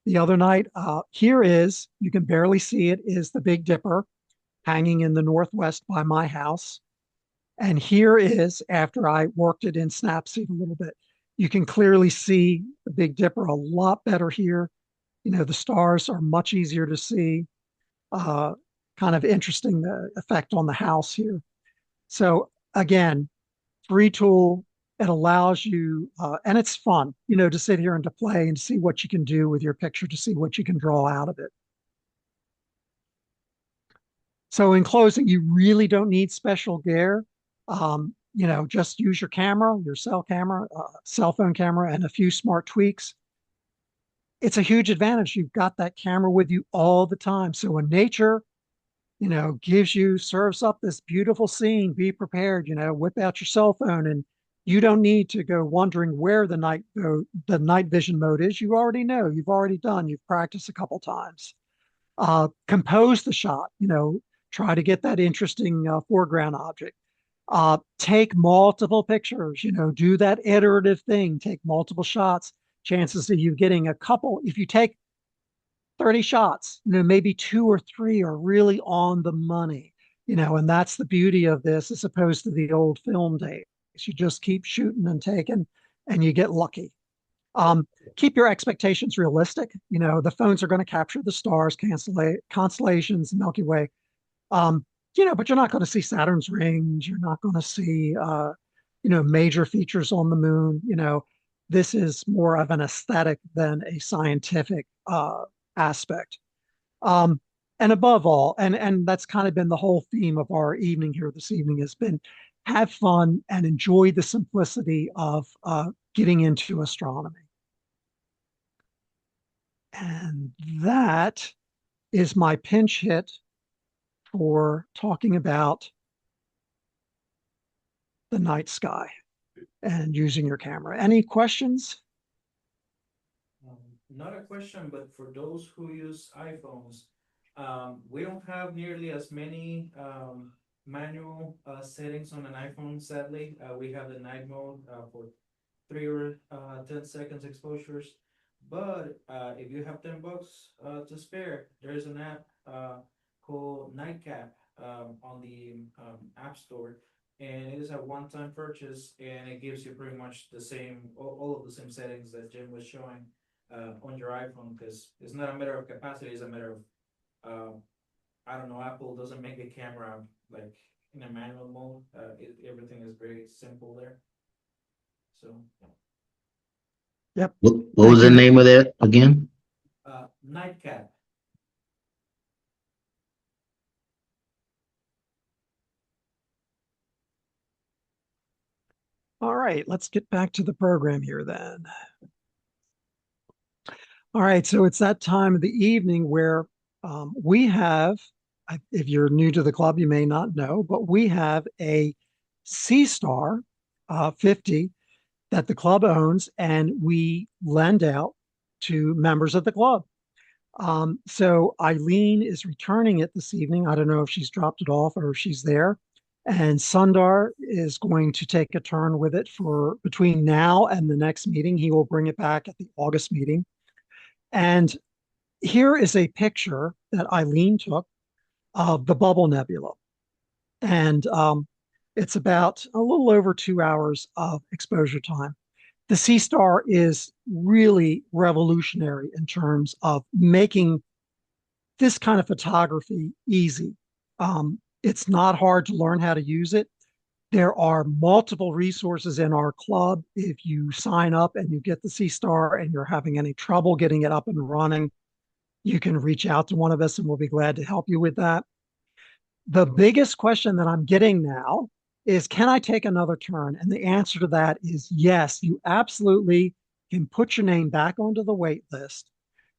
the other night. Here is, you can barely see it, is the Big Dipper hanging in the northwest by my house. And here is, after I worked it in Snapseed a little bit, you can clearly see the Big Dipper a lot better here. The stars are much easier to see. Kind of interesting, the effect on the house here. So again, free tool. It allows you, and it's fun, to sit here and to play and to see what you can do with your picture, to see what you can draw out of it. So in closing, you really don't need special gear. Just use your camera, your cell phone camera, and a few smart tweaks. It's a huge advantage. You've got that camera with you all the time. So when nature, serves up this beautiful scene, be prepared, whip out your cell phone, and you don't need to go wondering where the night vision mode is. You already know, you've already done, you've practiced a couple times. Compose the shot, try to get that interesting foreground object. Take multiple pictures, do that iterative thing, take multiple shots. Chances of you getting a couple, if you take 30 shots, maybe 2 or 3 are really on the money, and that's the beauty of this as opposed to the old film days. You just keep shooting and taking, and you get lucky. Keep your expectations realistic. The phones are going to capture the stars, constellations, Milky Way. But you're not going to see Saturn's rings. You're not going to see, major features on the moon. This is more of an aesthetic than a scientific aspect. And above all, and that's kind of been the whole theme of our evening here this evening, has been have fun and enjoy the simplicity of getting into astronomy. And that is my pinch hit for talking about the night sky and using your camera. Any questions? Not a question, but for those who use iPhones, We don't have nearly as many manual settings on an iPhone, sadly. We have the night mode for 3 or 10 seconds exposures. But if you have $10 to spare, there's an app called Nightcap on the App Store, and it is a one-time purchase, and it gives you pretty much the same, all of the same settings that Jim was showing on your iPhone, because it's not a matter of capacity, it's a matter of I don't know, Apple doesn't make a camera like in a manual mode. Everything is very simple there. So, Yep. What was the name of that again? Nightcap. All right, let's get back to the program here then. All right, so it's that time of the evening where we have, if you're new to the club, you may not know, but we have a SeeStar 50 that the club owns, and we lend out to members of the club. So Eileen is returning it this evening. I don't know if she's dropped it off or if she's there. And Sundar is going to take a turn with it for between now and the next meeting. He will bring it back at the August meeting. And here is a picture that Eileen took of the Bubble Nebula. And it's about a little over 2 hours of exposure time. The SeeStar is really revolutionary in terms of making this kind of photography easy. It's not hard to learn how to use it. There are multiple resources in our club. If you sign up and you get the SeeStar and you're having any trouble getting it up and running, you can reach out to one of us and we'll be glad to help you with that. The biggest question that I'm getting now is, can I take another turn? And the answer to that is yes, you absolutely can put your name back onto the wait list.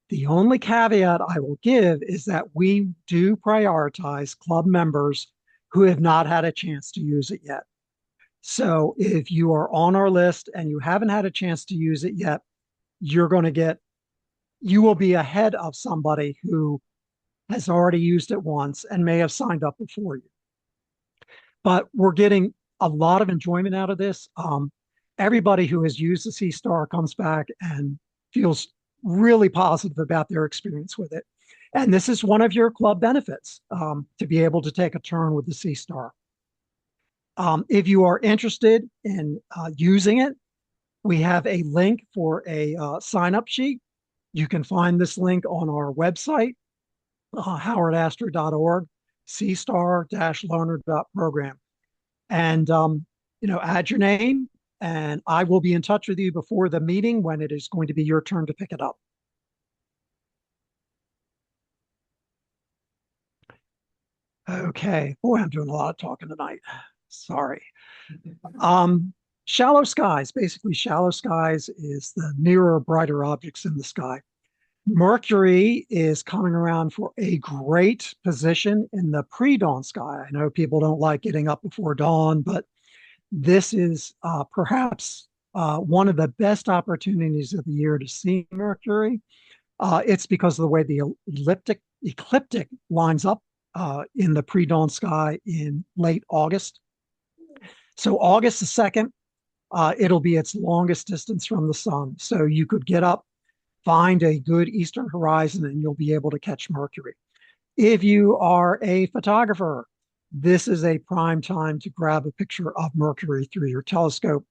The only caveat I will give is that we do prioritize club members who have not had a chance to use it yet. So if you are on our list and you haven't had a chance to use it yet, you will be ahead of somebody who has already used it once and may have signed up before you. But we're getting a lot of enjoyment out of this. Everybody who has used the SeeStar comes back and feels really positive about their experience with it. And this is one of your club benefits, to be able to take a turn with the SeeStar. If you are interested in using it, we have a link for a sign-up sheet. You can find this link on our website, howardastro.org, SeeStar-loaner.program. And, add your name, and I will be in touch with you before the meeting when it is going to be your turn to pick it up. Okay, boy, I'm doing a lot of talking tonight. Sorry. Shallow skies, basically shallow skies is the nearer, brighter objects in the sky. Mercury is coming around for a great position in the pre-dawn sky. I know people don't like getting up before dawn, but this is perhaps one of the best opportunities of the year to see Mercury. It's because of the way the ecliptic lines up in the pre-dawn sky in late August. So August the 2nd, it'll be its longest distance from the sun. So you could get up, find a good eastern horizon, and you'll be able to catch Mercury. If you are a photographer, this is a prime time to grab a picture of Mercury through your telescope.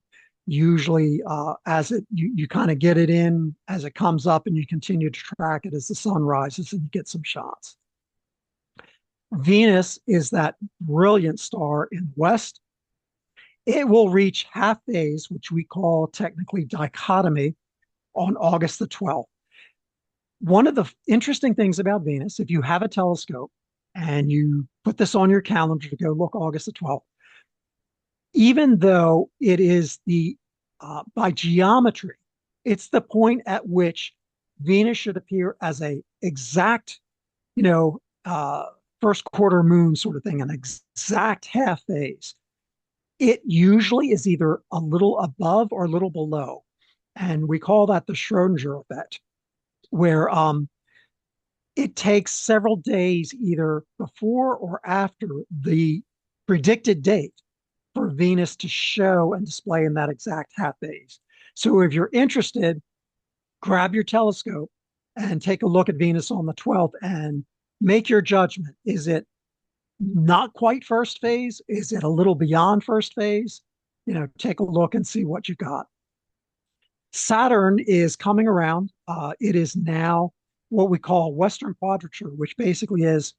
Usually you kind of get it in as it comes up, and you continue to track it as the sun rises, and you get some shots. Venus is that brilliant star in the west. It will reach half phase, which we call technically dichotomy, on August the 12th. One of the interesting things about Venus, if you have a telescope and you put this on your calendar to go look August the 12th, even though it is by geometry, it's the point at which Venus should appear as a exact, first quarter moon sort of thing, an exact half phase. It usually is either a little above or a little below. And we call that the Schrodinger effect, where it takes several days either before or after the predicted date for Venus to show and display in that exact half phase. So if you're interested, grab your telescope and take a look at Venus on the 12th and make your judgment. Is it not quite first phase? Is it a little beyond first phase? You know, take a look and see what you got. Saturn is coming around. It is now what we call Western quadrature, which basically is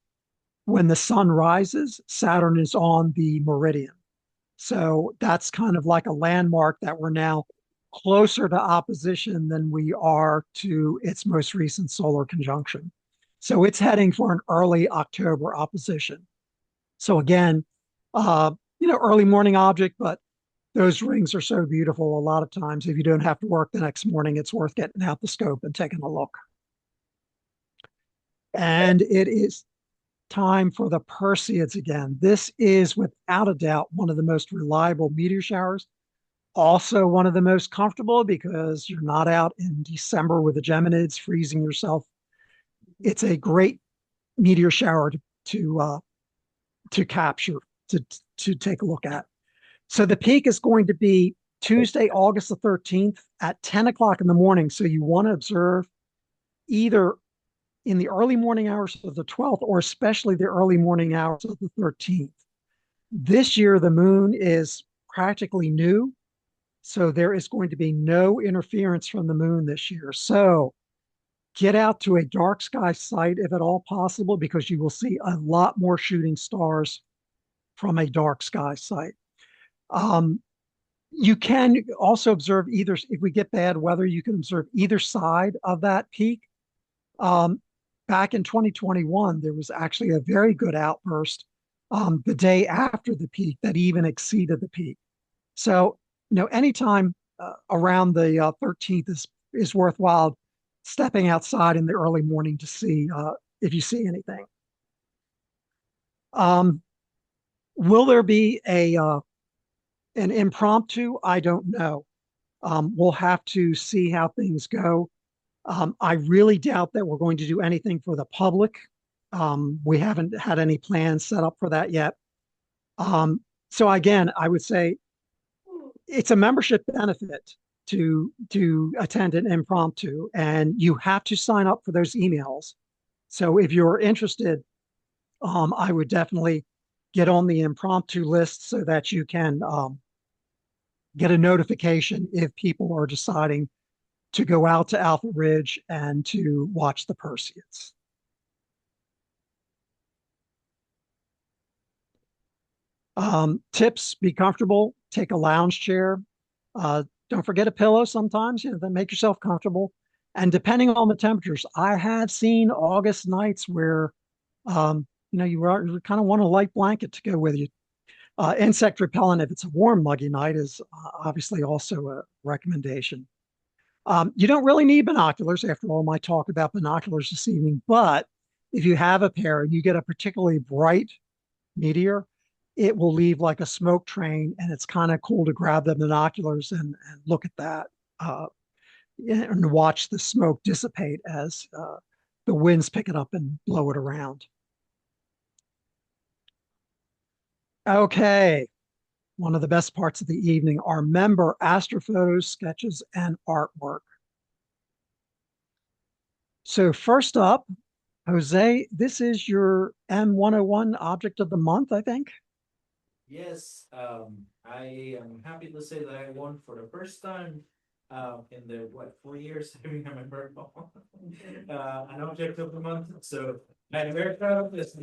when the sun rises, Saturn is on the meridian. So that's kind of like a landmark that we're now closer to opposition than we are to its most recent solar conjunction. So it's heading for an early October opposition. So again, early morning object, but those rings are so beautiful. A lot of times, if you don't have to work the next morning, it's worth getting out the scope and taking a look. And it is time for the Perseids again. This is without a doubt one of the most reliable meteor showers. Also one of the most comfortable because you're not out in December with the Geminids freezing yourself. It's a great meteor shower to capture, to take a look at. So the peak is going to be Tuesday, August the 13th at 10 o'clock in the morning. So you want to observe either in the early morning hours of the 12th or especially the early morning hours of the 13th. This year, the moon is practically new. So there is going to be no interference from the moon this year. So get out to a dark sky site if at all possible, because you will see a lot more shooting stars from a dark sky site. You can also observe either, if we get bad weather, you can observe either side of that peak. Back in 2021, there was actually a very good outburst the day after the peak that even exceeded the peak. So, anytime around the 13th is worthwhile stepping outside in the early morning to see if you see anything. Will there be an impromptu? I don't know. We'll have to see how things go. I really doubt that we're going to do anything for the public. We haven't had any plans set up for that yet. So again, I would say it's a membership benefit to attend an impromptu, and you have to sign up for those emails. So if you're interested, I would definitely get on the impromptu list so that you can get a notification if people are deciding to go out to Alpha Ridge and to watch the Perseids. Tips: be comfortable, take a lounge chair. Don't forget a pillow sometimes, then make yourself comfortable. And depending on the temperatures, I have seen August nights where, you kind of want a light blanket to go with you. Insect repellent, if it's a warm, muggy night, is obviously also a recommendation. You don't really need binoculars after all my talk about binoculars this evening, but if you have a pair and you get a particularly bright meteor, it will leave like a smoke train, and it's kind of cool to grab the binoculars and look at that and watch the smoke dissipate as the winds pick it up and blow it around. Okay, one of the best parts of the evening are member astrophotos, sketches, and artwork. So first up, Jose, this is your M101 object of the month, I think. Yes, I am happy to say that I won for the first time in the 4 years I remember an object of the month. So I'm very proud of this.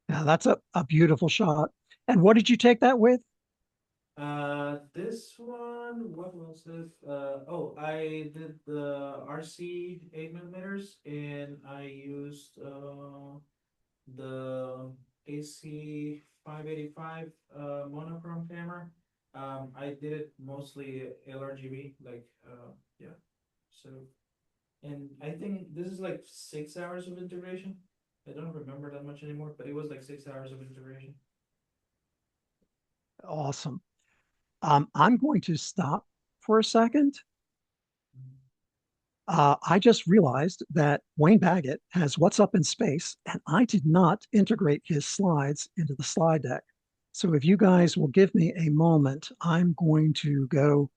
Yeah, that's a beautiful shot. And what did you take that with? This one, what was this? I did the RC 8mm, and I used the AC 585 monochrome camera. I did it mostly LRGB, yeah. So, and I think this is like 6 hours of integration. I don't remember that much anymore, but it was like 6 hours of integration. Awesome. I'm going to stop for a second. I just realized that Wayne Baggett has What's Up in Space, and I did not integrate his slides into the slide deck. So if you guys will give me a moment, I'm going to go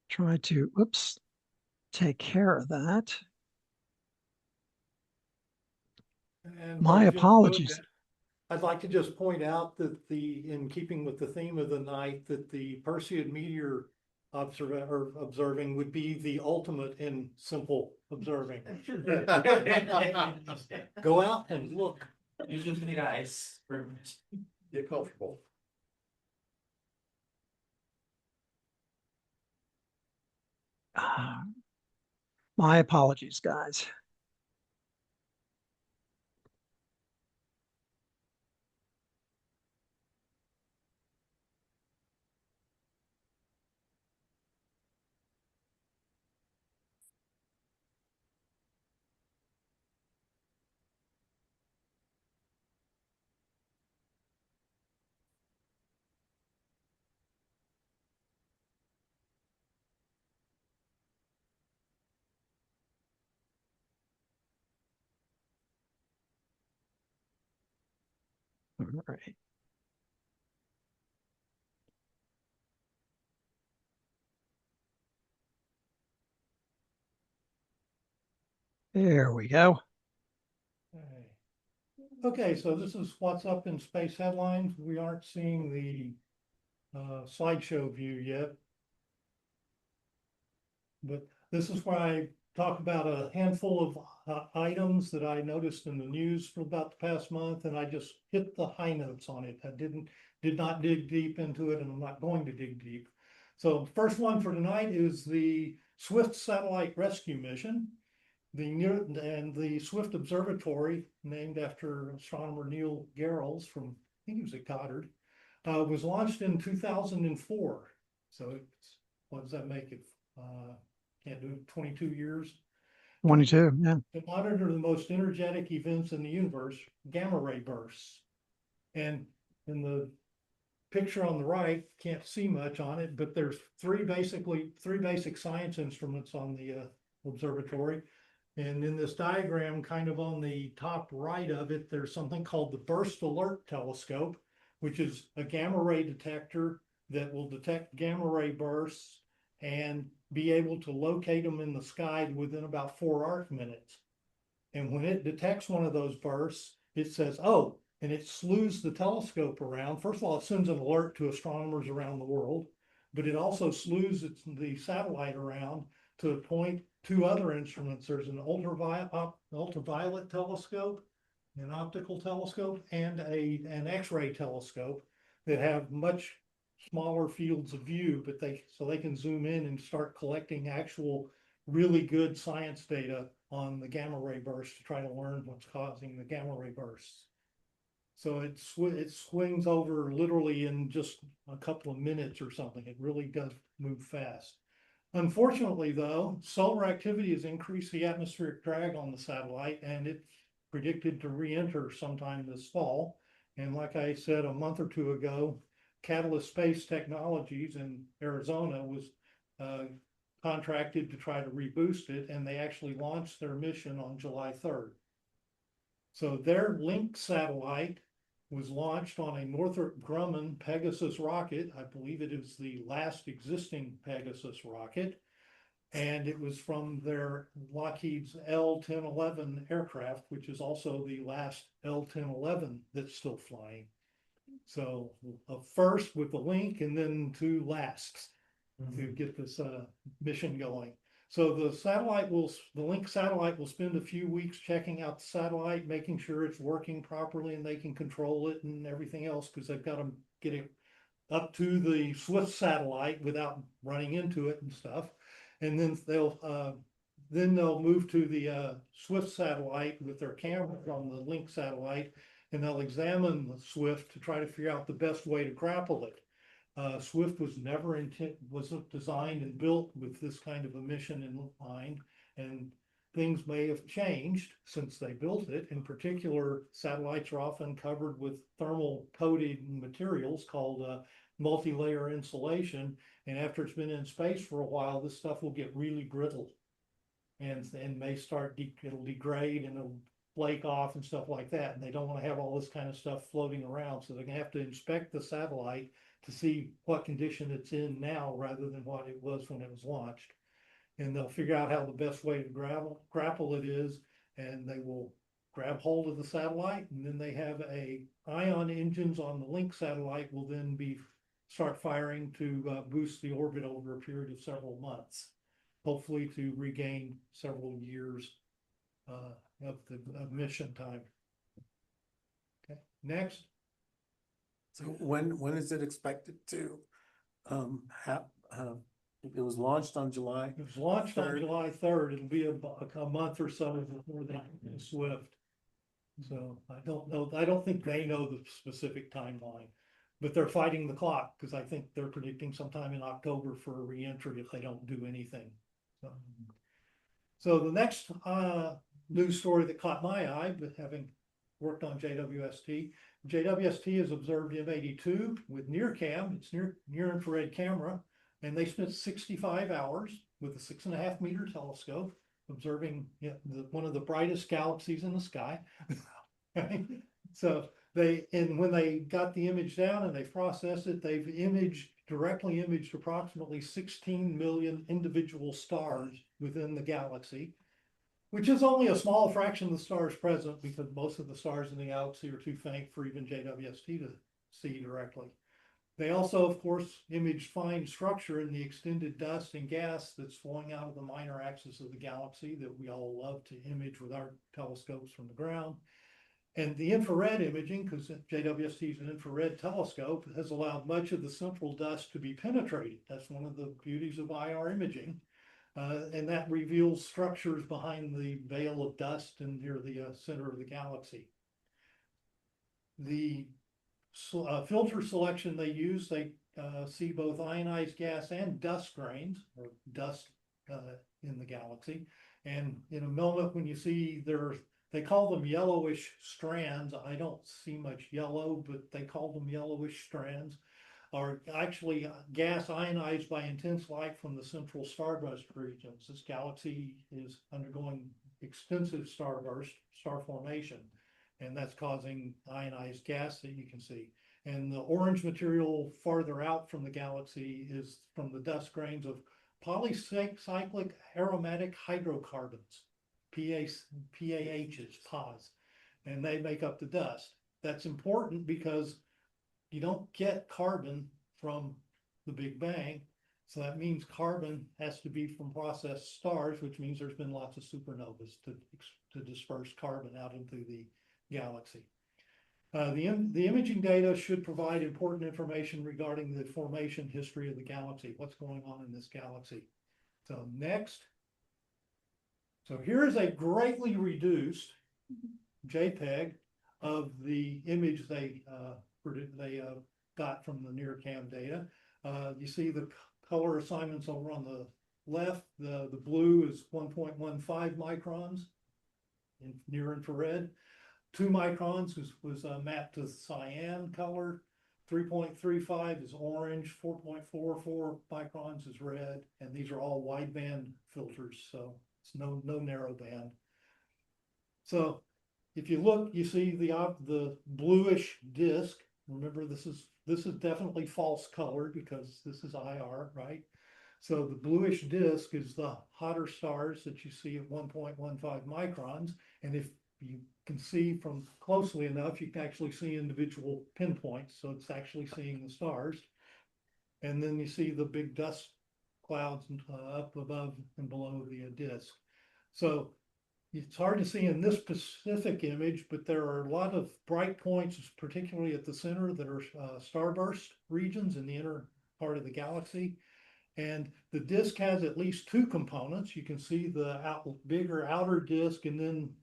try to, oops, take care of that. And My apologies. I'd like to just point out that in keeping with the theme of the night, that the Perseid meteor observing would be the ultimate in simple observing. Go out and look. You just need eyes. Get comfortable. My apologies, guys. All right. There we go. Okay, so this is What's Up in Space headlines. We aren't seeing the slideshow view yet. But this is where I talk about a handful of items that I noticed in the news for about the past month, and I just hit the high notes on it. I did not dig deep into it, and I'm not going to dig deep. So first one for tonight is the Swift satellite rescue mission. The Swift Observatory, named after astronomer Neil Gehrels from, I think he was at Goddard, was launched in 2004. So what does that make it? Can't do it, 22 years. 22, yeah. To monitor the most energetic events in the universe, gamma ray bursts. And in the picture on the right, can't see much on it, but there's three basic science instruments on the observatory. And in this diagram, kind of on the top right of it, there's something called the Burst Alert Telescope, which is a gamma ray detector that will detect gamma ray bursts and be able to locate them in the sky within about 4 arc minutes. And when it detects one of those bursts, it says, oh, and it slews the telescope around. First of all, it sends an alert to astronomers around the world, but it also slews the satellite around to point two other instruments. There's an ultraviolet telescope, an optical telescope, and an X-ray telescope that have much smaller fields of view, but they can zoom in and start collecting actual really good science data on the gamma ray bursts to try to learn what's causing the gamma ray bursts. So it swings over literally in just a couple of minutes or something. It really does move fast. Unfortunately, though, solar activity has increased the atmospheric drag on the satellite, and it's predicted to re-enter sometime this fall. And like I said a month or two ago, Catalyst Space Technologies in Arizona was contracted to try to reboost it, and they actually launched their mission on July 3rd. So their Link satellite was launched on a Northrop Grumman Pegasus rocket. I believe it is the last existing Pegasus rocket. And it was from their Lockheed's L-1011 aircraft, which is also the last L-1011 that's still flying. So first with the Link, and then two lasts to get this mission going. So the Link satellite will spend a few weeks checking out the satellite, making sure it's working properly and they can control it and everything else, because they've got to get it up to the Swift satellite without running into it and stuff. And then they'll move to the Swift satellite with their cameras on the Link satellite, and they'll examine the Swift to try to figure out the best way to grapple it. Swift wasn't designed and built with this kind of a mission in mind, and things may have changed since they built it. In particular, satellites are often covered with thermal coated materials called multi-layer insulation, and after it's been in space for a while, this stuff will get really brittle. and may start, it'll degrade and it'll flake off and stuff like that. And they don't want to have all this kind of stuff floating around. So they're gonna have to inspect the satellite to see what condition it's in now rather than what it was when it was launched. And they'll figure out how the best way to grapple it is, and they will grab hold of the satellite, and then they have ion engines on the link satellite will then start firing to boost the orbit over a period of several months, hopefully to regain several years of mission time. Okay, next. So when is it expected to have? It was launched on July. It was launched on 3rd. July 3rd. It'll be a month or so before they get Swift. So I don't know. I don't think they know the specific timeline, but they're fighting the clock because I think they're predicting sometime in October for a reentry if they don't do anything. So the next news story that caught my eye, but having worked on JWST has observed M82 with NIRCam. It's near infrared camera. And they spent 65 hours with a 6.5 meter telescope observing one of the brightest galaxies in the sky. So when they got the image down and they processed it, they've directly imaged approximately 16 million individual stars within the galaxy, which is only a small fraction of the stars present because most of the stars in the galaxy are too faint for even JWST to see directly. They also, of course, imaged fine structure in the extended dust and gas that's flowing out of the minor axis of the galaxy that we all love to image with our telescopes from the ground. And the infrared imaging, because JWST is an infrared telescope, has allowed much of the central dust to be penetrated. That's one of the beauties of IR imaging. And that reveals structures behind the veil of dust and near the center of the galaxy. The filter selection they use, they see both ionized gas and dust grains, or dust in the galaxy. And in a moment when you see they call them yellowish strands. I don't see much yellow, but they call them yellowish strands, are actually gas ionized by intense light from the central starburst regions. This galaxy is undergoing extensive star formation, and that's causing ionized gas that you can see. And the orange material farther out from the galaxy is from the dust grains of polycyclic aromatic hydrocarbons, PAHs, PAHs, and they make up the dust. That's important because you don't get carbon from the Big Bang. So that means carbon has to be from processed stars, which means there's been lots of supernovas to disperse carbon out into the galaxy. The imaging data should provide important information regarding the formation history of the galaxy, what's going on in this galaxy. So next. So here is a greatly reduced JPEG of the image they got from the NIRCam data. You see the color assignments over on the left. The blue is 1.15 microns in near infrared. 2 microns was mapped to cyan color. 3.35 is orange. 4.44 microns is red. And these are all wideband filters, so it's no narrow band. So if you look, you see the bluish disk. Remember, this is definitely false colored because this is IR, right? So the bluish disk is the hotter stars that you see at 1.15 microns. And if you can see from closely enough, you can actually see individual pinpoints. So it's actually seeing the stars. And then you see the big dust clouds up above and below the disk. So it's hard to see in this specific image, but there are a lot of bright points, particularly at the center, that are starburst regions in the inner part of the galaxy. And the disk has at least 2 components. You can see the bigger outer disk, and then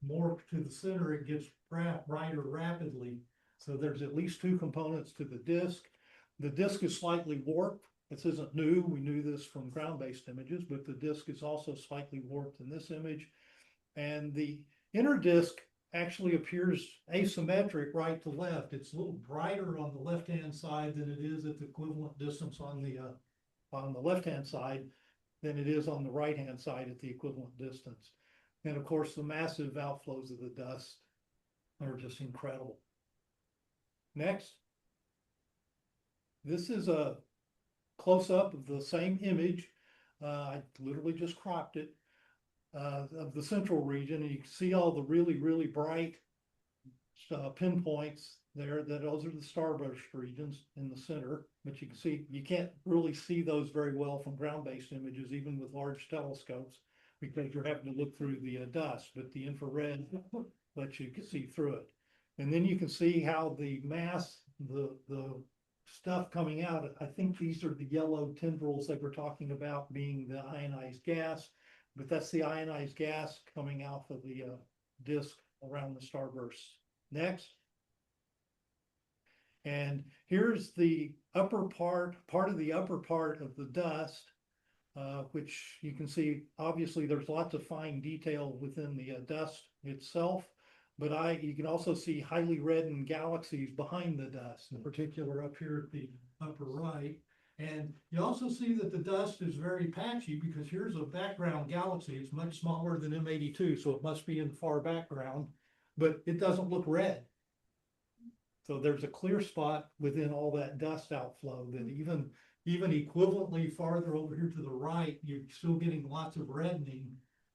more to the center, it gets brighter rapidly. So there's at least 2 components to the disk. The disk is slightly warped. This isn't new. We knew this from ground-based images, but the disk is also slightly warped in this image. And the inner disk actually appears asymmetric right to left. It's a little brighter on the left-hand side than it is at the equivalent distance on the left-hand side. than it is on the right-hand side at the equivalent distance. And of course, the massive outflows of the dust are just incredible. Next. This is a close-up of the same image. I literally just cropped it of the central region, and you can see all the really, really bright pinpoints there. Those are the starburst regions in the center, but you can see, you can't really see those very well from ground-based images, even with large telescopes, because you're having to look through the dust, but the infrared lets you see through it. And then you can see how the mass, the stuff coming out, I think these are the yellow tendrils that we're talking about being the ionized gas, but that's the ionized gas coming out of the disk around the starbursts. Next. And here's the upper part of the upper part of the dust, which you can see, obviously there's lots of fine detail within the dust itself, but you can also see highly reddened galaxies behind the dust, in particular up here at the upper right. And you also see that the dust is very patchy because here's a background galaxy. It's much smaller than M82, so it must be in the far background, but it doesn't look red. So there's a clear spot within all that dust outflow that even equivalently farther over here to the right, you're still getting lots of reddening,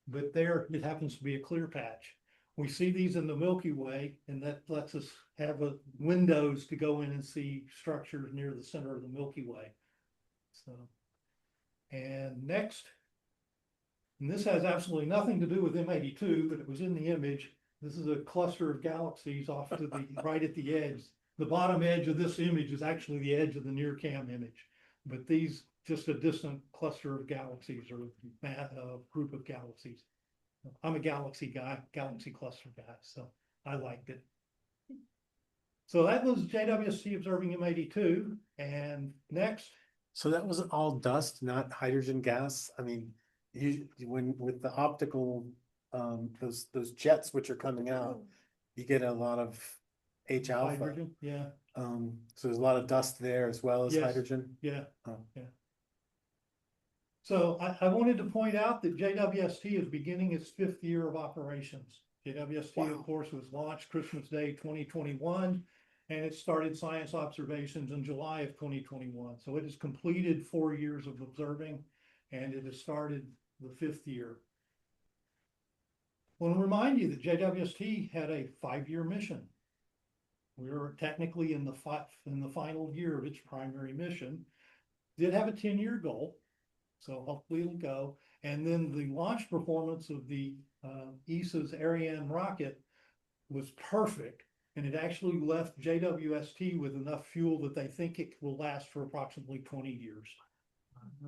but there it happens to be a clear patch. We see these in the Milky Way, and that lets us have windows to go in and see structures near the center of the Milky Way. So, and next, and this has absolutely nothing to do with M82, but it was in the image. This is a cluster of galaxies off to the right at the edge. The bottom edge of this image is actually the edge of the near cam image, but these just a distant cluster of galaxies or a group of galaxies. I'm a galaxy guy, galaxy cluster guy, so I liked it. So that was JWST observing M82, and next. So that was all dust, not hydrogen gas. I mean, when with the optical, those jets which are coming out, you get a lot of H alpha. Hydrogen, yeah. So there's a lot of dust there as well as hydrogen. Yeah. Oh. Yeah. So I wanted to point out that JWST is beginning its 5th year of operations. JWST, of course, was launched Christmas Day 2021, and it started science observations in July of 2021. So it has completed 4 years of observing, and it has started the 5th year. I want to remind you that JWST had a 5-year mission. We were technically in the final year of its primary mission. Did have a 10-year goal. So hopefully it'll go. And then the launch performance of the ESA's Ariane rocket was perfect. And it actually left JWST with enough fuel that they think it will last for approximately 20 years.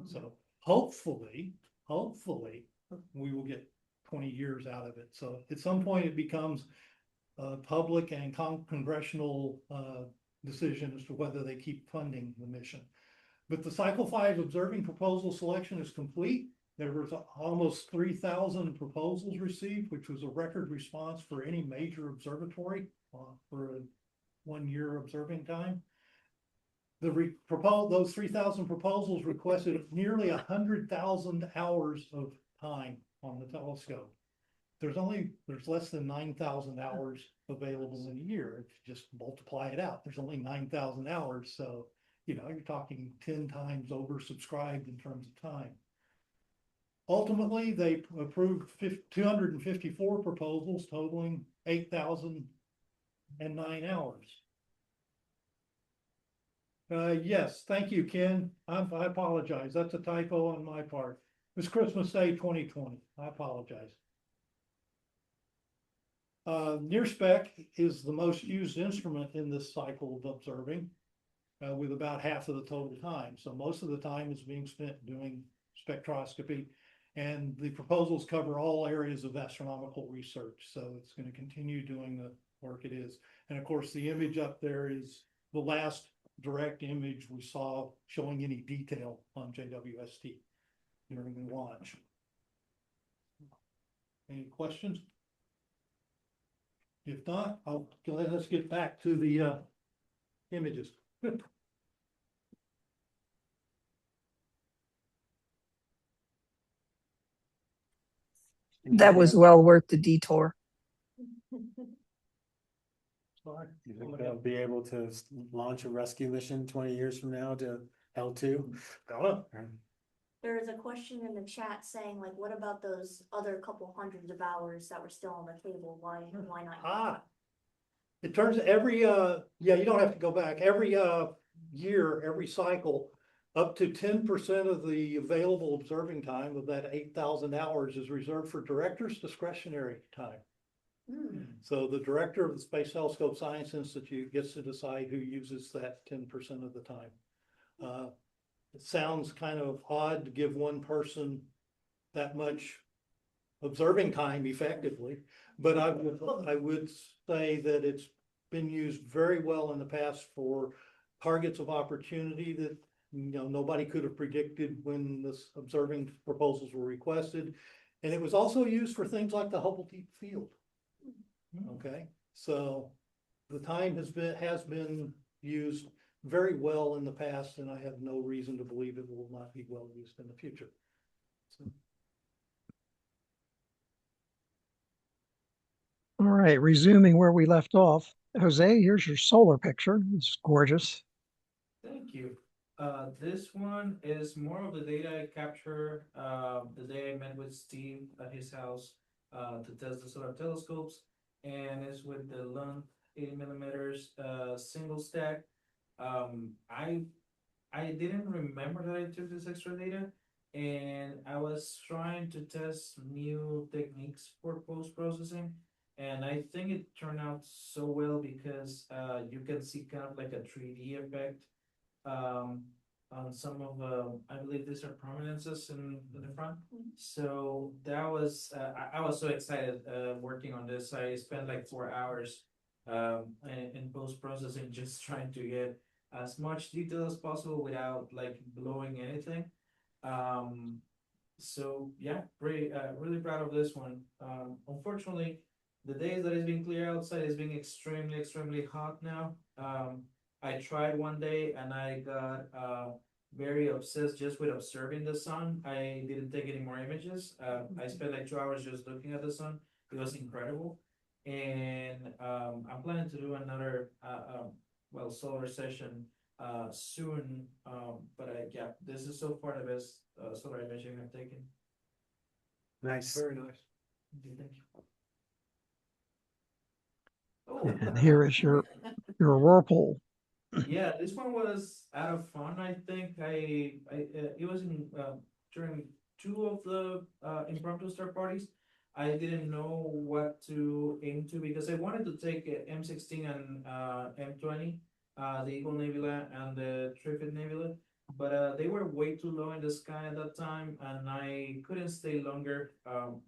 So hopefully we will get 20 years out of it. So at some point it becomes a public and congressional decision as to whether they keep funding the mission. But the Cycle 5 observing proposal selection is complete. There was almost 3,000 proposals received, which was a record response for any major observatory for a 1-year observing time. Those 3,000 proposals requested nearly 100,000 hours of time on the telescope. There's less than 9,000 hours available in a year. If you just multiply it out, there's only 9,000 hours. So you're talking 10 times oversubscribed in terms of time. Ultimately, they approved 254 proposals totaling 8,009 hours. Yes, thank you, Ken. I apologize. That's a typo on my part. It was Christmas Day 2020. I apologize. NearSpec is the most used instrument in this cycle of observing. With about half of the total time. So most of the time is being spent doing spectroscopy, and the proposals cover all areas of astronomical research. So it's going to continue doing the work it is. And of course, the image up there is the last direct image we saw showing any detail on JWST during the launch. Any questions? If not, let's get back to the images. That was well worth the detour. You think they'll be able to launch a rescue mission 20 years from now to L2? There is a question in the chat saying like, what about those other couple hundreds of hours that were still on the table? Why not? It turns every, yeah, you don't have to go back. Every, year, every cycle, up to 10% of the available observing time of that 8,000 hours is reserved for director's discretionary time. So the director of the Space Telescope Science Institute gets to decide who uses that 10% of the time. It sounds kind of odd to give one person that much observing time effectively, but I would say that it's been used very well in the past for targets of opportunity that, you know, nobody could have predicted when this observing proposals were requested. And it was also used for things like the Hubble Deep Field. Okay, so the time has been used very well in the past, and I have no reason to believe it will not be well used in the future. So. All right, resuming where we left off. Jose, here's your solar picture. It's gorgeous. Thank you. This one is more of the data I captured the day I met with Steve at his house to test the solar telescopes, and it's with the Lund 80 millimeters single stack. I didn't remember that I took this extra data, and I was trying to test new techniques for post-processing, and I think it turned out so well because you can see kind of like a 3D effect on some of I believe these are prominences in the front. So that was I was so excited working on this. I spent like 4 hours in post processing just trying to get as much detail as possible without like blowing anything. So yeah, really proud of this one. Unfortunately, the days that it's been clear outside is being extremely hot now. I tried one day and I got very obsessed just with observing the sun. I didn't take any more images. I spent like 2 hours just looking at the sun. It was incredible. And I'm planning to do another solar session soon. But yeah, this is so far the best solar imaging I've taken. Nice. Very nice. Thank you. And here is your whirlpool. Yeah, this one was out of fun. I think it was in during 2 of the impromptu star parties. I didn't know what to aim to because I wanted to take M16 and M20, the Eagle Nebula and the Trifid Nebula, but they were way too low in the sky at that time, and I couldn't stay longer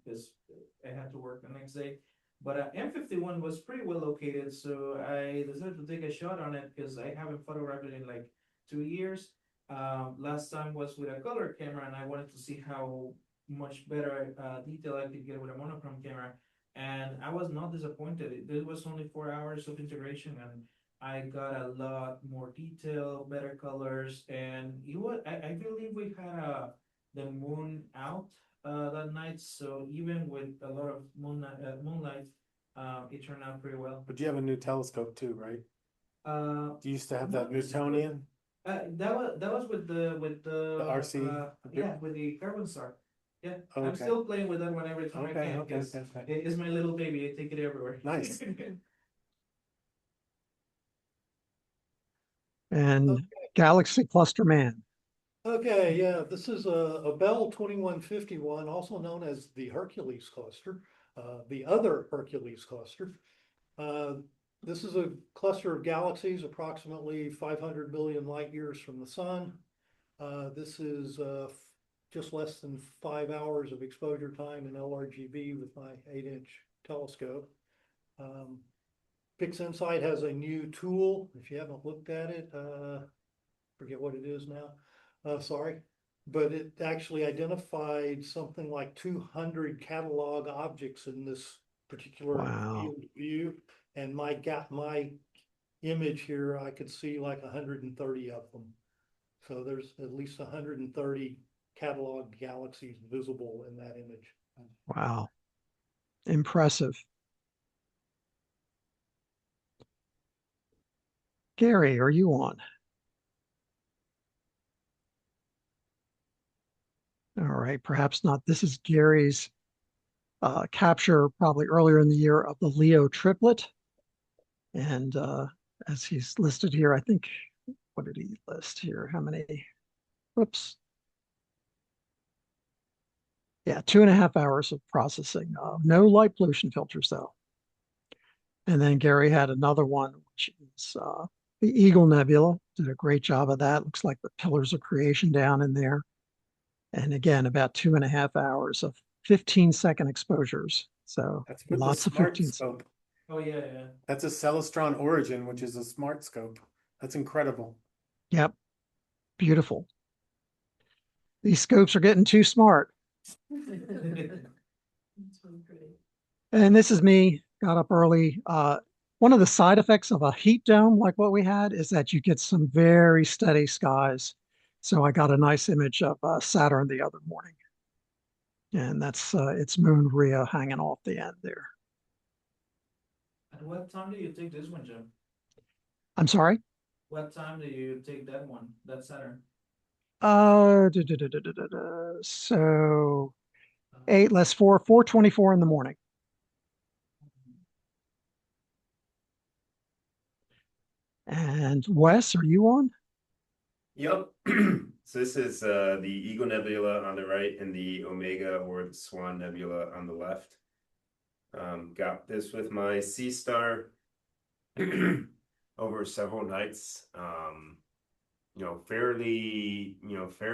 because I had to work the next day. But M51 was pretty well located, so I decided to take a shot on it because I haven't photographed it in like 2 years. Last time was with a color camera, and I wanted to see how much better detail I could get with a monochrome camera. And I was not disappointed. It was only 4 hours of integration, and I got a lot more detail, better colors, and I believe we had the moon out that night, so even with a lot of moonlight, it turned out pretty well. But you have a new telescope too, right? You used to have that Newtonian. That was with the RC. with the carbon star. Yeah, Okay. I'm still playing with that one every time I can. Okay. It's my little baby. I take it everywhere. Nice. And Galaxy Cluster Man. Okay, yeah, this is a Bell 2151, also known as the Hercules cluster, the other Hercules cluster. This is a cluster of galaxies approximately 500 million light years from the sun. This is just less than 5 hours of exposure time in LRGB with my 8-inch telescope. PixInsight has a new tool. If you haven't looked at it, forget what it is now. Sorry, but it actually identified something like 200 catalog objects in this particular field view. And my image here, I could see like 130 of them. So there's at least 130 catalog galaxies visible in that image. Wow. Impressive. Gary, are you on? All right, perhaps not. This is Gary's capture probably earlier in the year of the Leo triplet. And as he's listed here, I think, what did he list here? How many? Whoops. Yeah, 2.5 hours of processing. No light pollution filters though. And then Gary had another one, which is the Eagle Nebula. Did a great job of that. Looks like the pillars of creation down in there. And again, about 2.5 hours of 15-second exposures. So That's with lots the of smart 15. scope. Oh, yeah, yeah. That's a Celestron Origin, which is a smart scope. That's incredible. Yep, beautiful. These scopes are getting too smart. And this is me, got up early. One of the side effects of a heat dome like what we had is that you get some very steady skies. So I got a nice image of Saturn the other morning. And that's its moon Rhea hanging off the end there. At what time do you take this one, Jim? I'm sorry? What time do you take that one, that Saturn? So 8 less 4, 4:24 in the morning. And Wes, are you on? Yep. So this is the Eagle Nebula on the right and the Omega or the Swan Nebula on the left. Got this with my SeeStar over several nights. Fair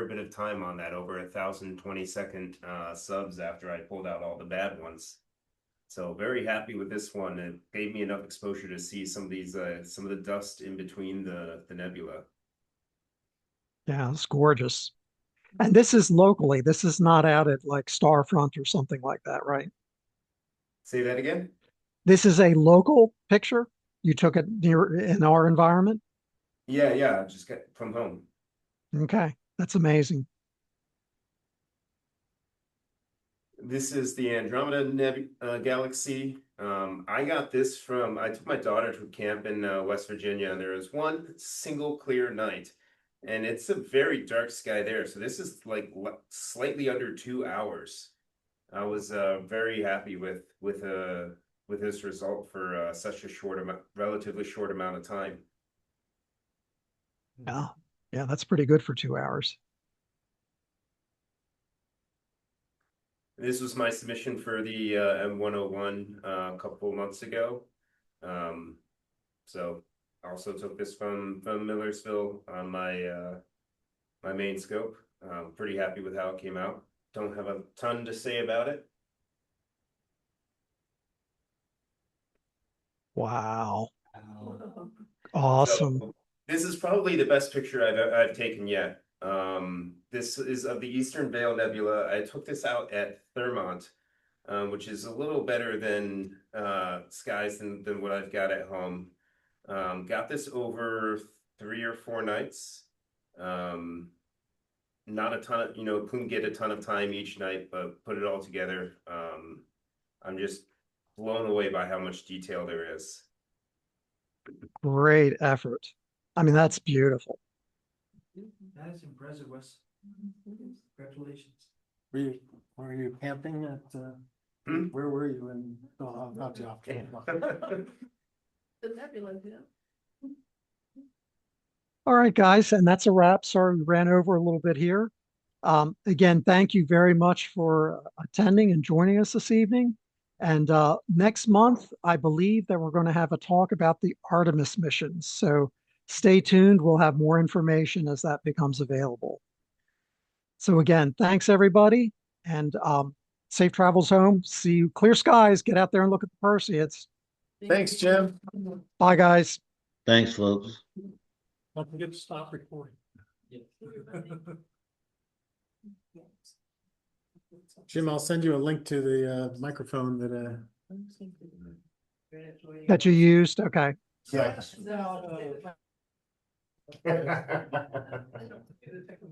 bit of time on that, over 1,020-second subs after I pulled out all the bad ones. So very happy with this one. It gave me enough exposure to see some of these, some of the dust in between the nebula. Yeah, it's gorgeous. And this is locally. This is not out at like Starfront or something like that, right? Say that again? This is a local picture. You took it near in our environment. Yeah, I just got from home. Okay, that's amazing. This is the Andromeda Galaxy. I got this I took my daughter to camp in West Virginia, and there was one single clear night, and it's a very dark sky there. So this is like slightly under 2 hours. I was very happy with this result for such a relatively short amount of time. Yeah, that's pretty good for 2 hours. This was my submission for the M101 a couple of months ago. So I also took this from Millersville on my my main scope. Pretty happy with how it came out. Don't have a ton to say about it. Wow. Awesome. So, this is probably the best picture I've taken yet. This is of the Eastern Veil Nebula. I took this out at Thermont, which is a little better than skies than what I've got at home. Got this over 3 or 4 nights. Not a ton of, couldn't get a ton of time each night, but put it all together. I'm just blown away by how much detail there is. Great effort. I mean, that's beautiful. That is impressive, Wes. Congratulations. Were you camping at, where were you in, not off camp? The nebula, yeah. All right, guys, and that's a wrap. Sorry, we ran over a little bit here. Again, thank you very much for attending and joining us this evening. And next month, I believe that we're going to have a talk about the Artemis missions. So stay tuned. We'll have more information as that becomes available. So again, thanks everybody, and safe travels home. See you. Clear skies. Get out there and look at the Perseids. Thanks, Jim. Bye, guys. Thanks, folks. Don't forget to stop recording. Jim, I'll send you a link to the microphone That you used. Okay. Yeah. No,